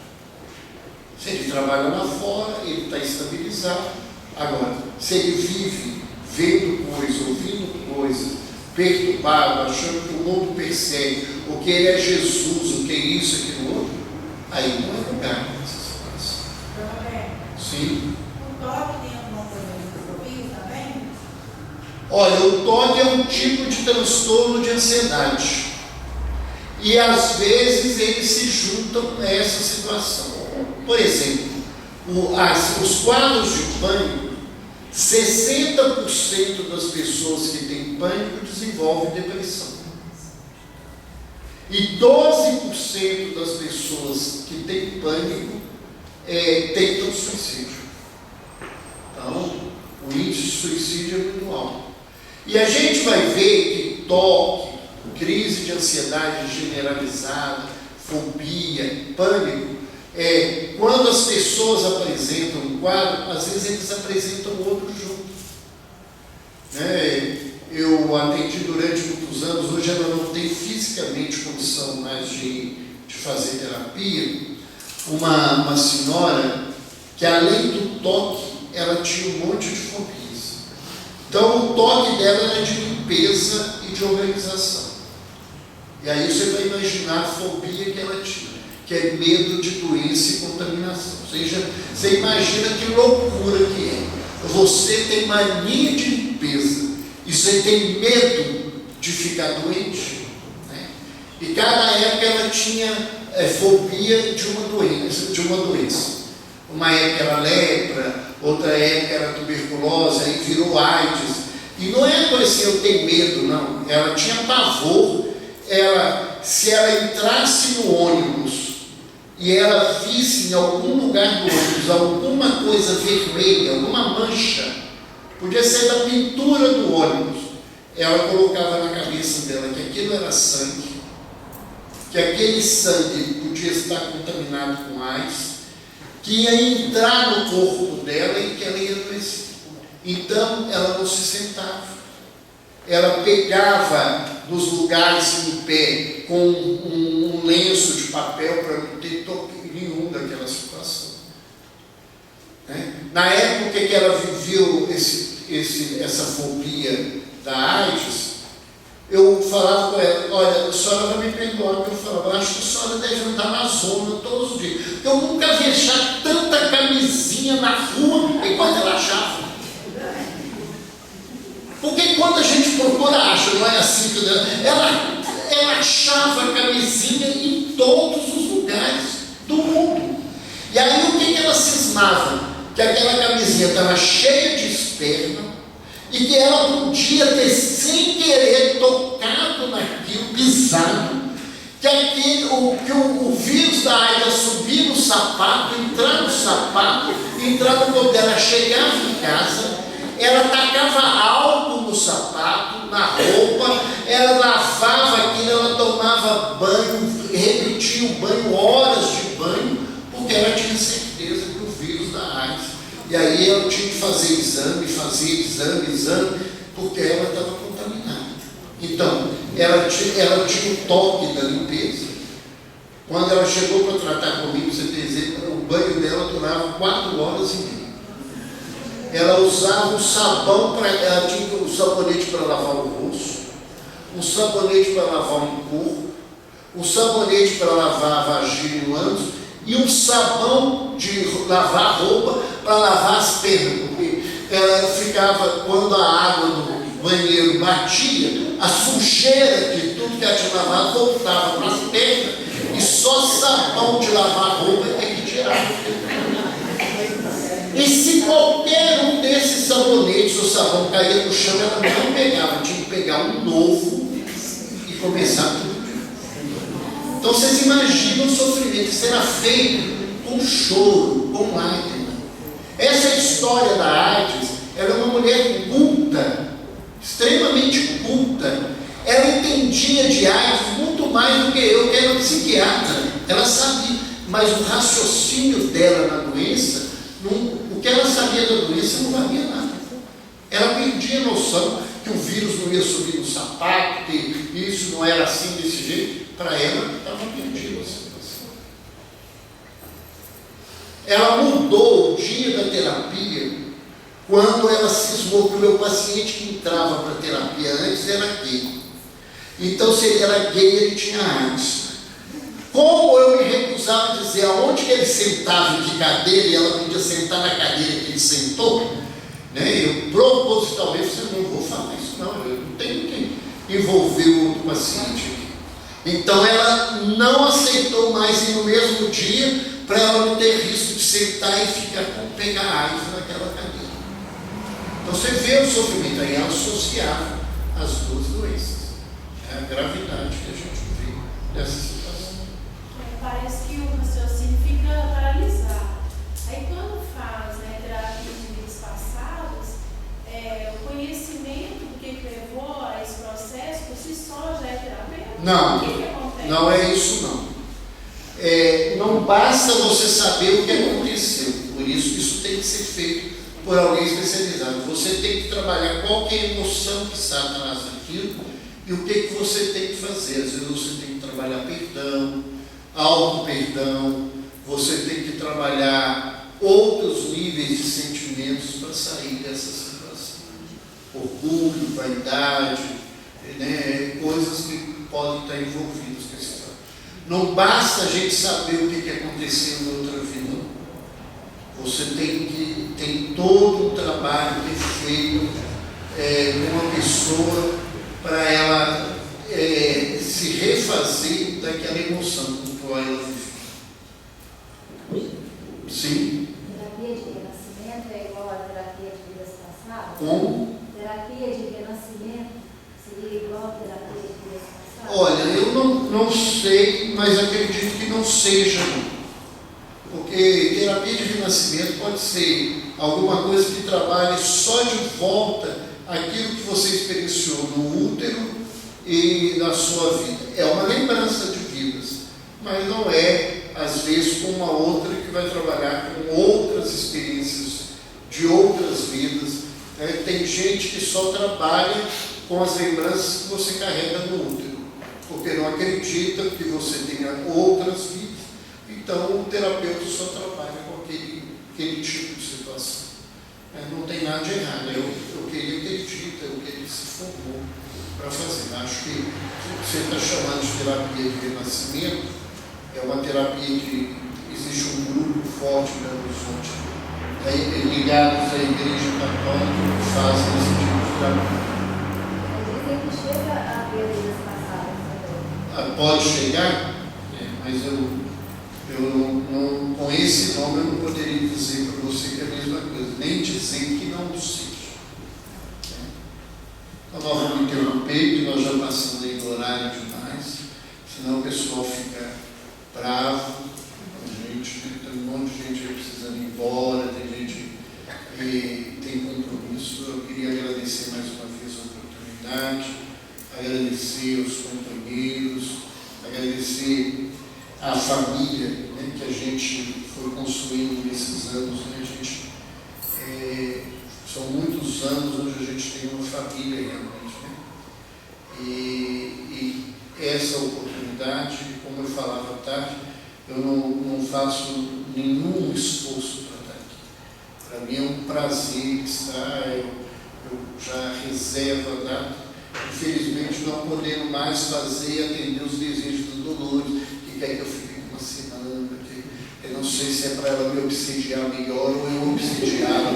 Se ele trabalha lá fora, ele está estabilizado. Agora, se ele vive vendo coisas, ouvindo coisas, perturbado, achando que o mundo persegue, o que ele é Jesus, o que é isso, aquilo outro, aí não é lugar nessa situação. Sim. O toque tem alguma coisa de fobia também? Olha, o TOD é um tipo de transtorno de ansiedade. E às vezes eles se juntam a essa situação. Por exemplo, os quadros de pânico, 60% das pessoas que têm pânico desenvolvem depressão. E 12% das pessoas que têm pânico tentam suicídio. Então, o índice de suicídio é muito alto. E a gente vai ver que toque, crise de ansiedade generalizada, fobia, pânico, quando as pessoas apresentam um quadro, às vezes eles apresentam outro junto. Eu atendi durante muitos anos, hoje ela não tem fisicamente condição mais de fazer terapia, uma senhora que além do toque, ela tinha um monte de fobias. Então o toque dela era de limpeza e de organização. E aí você vai imaginar a fobia que ela tinha, que é medo de doença e contaminação. Ou seja, você imagina que loucura que é. Você tem mania de limpeza e você tem medo de ficar doente, né? E cada época ela tinha fobia de uma doença. Uma época era lepra, outra época era tuberculose, aí virou AIDS. E não é coisa assim, eu tenho medo, não. Ela tinha pavor. Se ela entrasse no ônibus e ela visse em algum lugar do ônibus alguma coisa vermelha, alguma mancha, podia ser da pintura do ônibus, ela colocava na cabeça dela que aquilo era sangue, que aquele sangue podia estar contaminado com AIDS, que ia entrar no corpo dela e que ela ia adoecer. Então ela não se sentava. Ela pegava nos lugares em pé com um lenço de papel para não ter toque nenhum daquela situação. Né? Na época que ela viveu essa fobia da AIDS, eu falava com ela: olha, a senhora vai me perdoar, que eu falava, eu acho que a senhora deve andar na zona todos os dias. Eu nunca vi achar tanta camisinha na rua enquanto ela achava. Porque quando a gente procura, acha, não é assim que ela achava camisinha em todos os lugares do mundo. E aí o que ela cismava? Que aquela camisinha estava cheia de esperma e que ela podia ter, sem querer, tocado naquilo, pisado, que o vírus da AIDS subia no sapato, entrar no sapato, entrar no corpo dela, chegava em casa, ela tacava álcool no sapato, na roupa, ela lavava aquilo, ela tomava banho, repetia o banho, horas de banho, porque ela tinha certeza que o vírus da AIDS. E aí ela tinha que fazer exame, porque ela estava contaminada. Então, ela tinha o toque da limpeza. Quando ela chegou para tratar comigo, você tem exemplo, o banho dela durava 4 horas e meia. Ela usava um sabão, ela tinha um sabonete para lavar o rosto, um sabonete para lavar o corpo, um sabonete para lavar a vagina e o ânus, e um sabão de lavar roupa para lavar as pernas, porque ela ficava, quando a água do banheiro batia, a sujeira de tudo que ela tinha lavado voltava para as pernas, e só sabão de lavar roupa é que tirava. E se qualquer um desses sabonetes ou sabão caía no chão, ela não pegava, tinha que pegar um novo e começar tudo. Então vocês imaginam o sofrimento, isso era feito com choro, com lágrima. Essa história da AIDS, ela é uma mulher culta, extremamente culta. Ela entendia de AIDS muito mais do que eu, que era psiquiatra. Ela sabia, mas o raciocínio dela na doença, o que ela sabia da doença não valia nada. Ela perdia a noção que o vírus não ia subir no sapato, que isso não era assim desse jeito. Para ela, estava perdida a situação. Ela mudou o dia da terapia quando ela cismou que o meu paciente que entrava para a terapia antes era gay. Então, se ele era gay, ele tinha AIDS. Como eu me recusava a dizer aonde que ele sentava, em que cadeira, e ela podia sentar na cadeira que ele sentou, né? Eu propositalmente disse: não vou falar isso, não, eu não tenho que envolver o outro paciente aqui. Então ela não aceitou mais ir no mesmo dia, para ela não ter risco de sentar e pegar AIDS naquela cadeira. Então você vê o sofrimento aí, ela associava as duas doenças. É a gravidade que a gente vê dessa situação. Parece que o raciocínio fica paralisado. Aí quando faz terapia de vidas passadas, o conhecimento do que levou a esse processo, por si só já é terapêutico? Não, o que acontece? não é isso não. Não basta você saber o que aconteceu, por isso tem que ser feito por alguém especializado. Você tem que trabalhar qual que é a emoção que está atrás daquilo e o que você tem que fazer. Às vezes você tem que trabalhar perdão, auto-perdão, você tem que trabalhar outros níveis de sentimentos para sair dessa situação. orgulho, vaidade, né, coisas que podem estar envolvidas com esse trabalho. Não basta a gente saber o que aconteceu na outra vida, não. Você tem todo um trabalho feito com uma pessoa para ela se refazer daquela emoção com qual ela viveu. Sim? Terapia de renascimento é igual à terapia de vidas passadas? Como? Terapia de renascimento seria igual à terapia de vidas passadas? Olha, eu não sei, mas acredito que não seja. Porque terapia de renascimento pode ser alguma coisa que trabalhe só de volta aquilo que você experienciou no útero e na sua vida. É uma lembrança de vidas, mas não é, às vezes, com uma outra que vai trabalhar com outras experiências de outras vidas. Tem gente que só trabalha com as lembranças que você carrega no útero, porque não acredita que você tenha outras vidas. Então, o terapeuta só trabalha com aquele tipo de situação. Não tem nada de errado, é o que ele acredita, é o que ele se formou para fazer. Acho que o que você está chamando de terapia de renascimento é uma terapia que existe um grupo forte no Belo Horizonte, ligados à Igreja Católica, que fazem esse tipo de terapia. Dizem que chega a ver vidas passadas também. Pode chegar, mas eu não, com esse nome eu não poderia dizer para você que é a mesma coisa, nem dizer que não seja. Então nós vamos interromper, que nós já passamos aí do horário demais, senão o pessoal fica bravo com a gente, tem um monte de gente precisando ir embora, tem gente que tem compromisso. Eu queria agradecer mais uma vez a oportunidade, agradecer aos companheiros, agradecer a família, né, que a gente foi construindo nesses anos. Né, são muitos anos onde a gente tem uma família realmente. Né, e essa oportunidade, como eu falava à tarde, eu não faço nenhum esforço para estar aqui. Para mim é um prazer estar, eu já reservo a data, infelizmente não podendo mais fazer e atender os desejos do Dolores, que quer que eu fique uma semana, eu não sei se é para ela me obsidiar melhor ou eu obsidiá-la.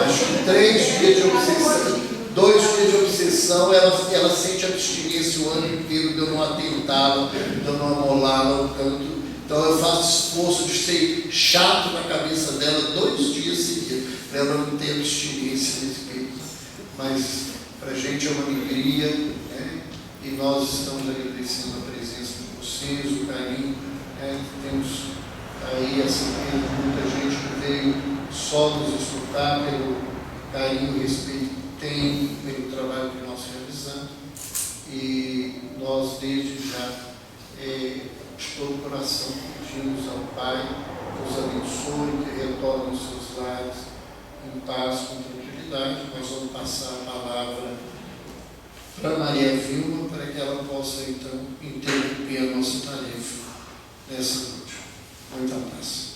Acho que 3 dias de obsessão, 2 dias de obsessão, ela sente abstinência o ano inteiro de eu não atentá-la, de eu não amolá-la o tanto. Então eu faço esforço de ser chato na cabeça dela 2 dias seguidos, para ela não ter abstinência nesse período. Mas para a gente é uma alegria, né? E nós estamos agradecendo a presença de vocês, o carinho. Temos aí essa muita gente que veio só nos escutar, pelo carinho e respeito que tem, pelo trabalho que nós realizamos. E nós, desde já, de todo o coração, pedimos ao Pai que os abençoe, que retornem aos seus lares em paz, com tranquilidade. Nós vamos passar a palavra para Maria Vilma, para que ela possa, então, interromper a nossa tarefa nessa noite. Muita paz.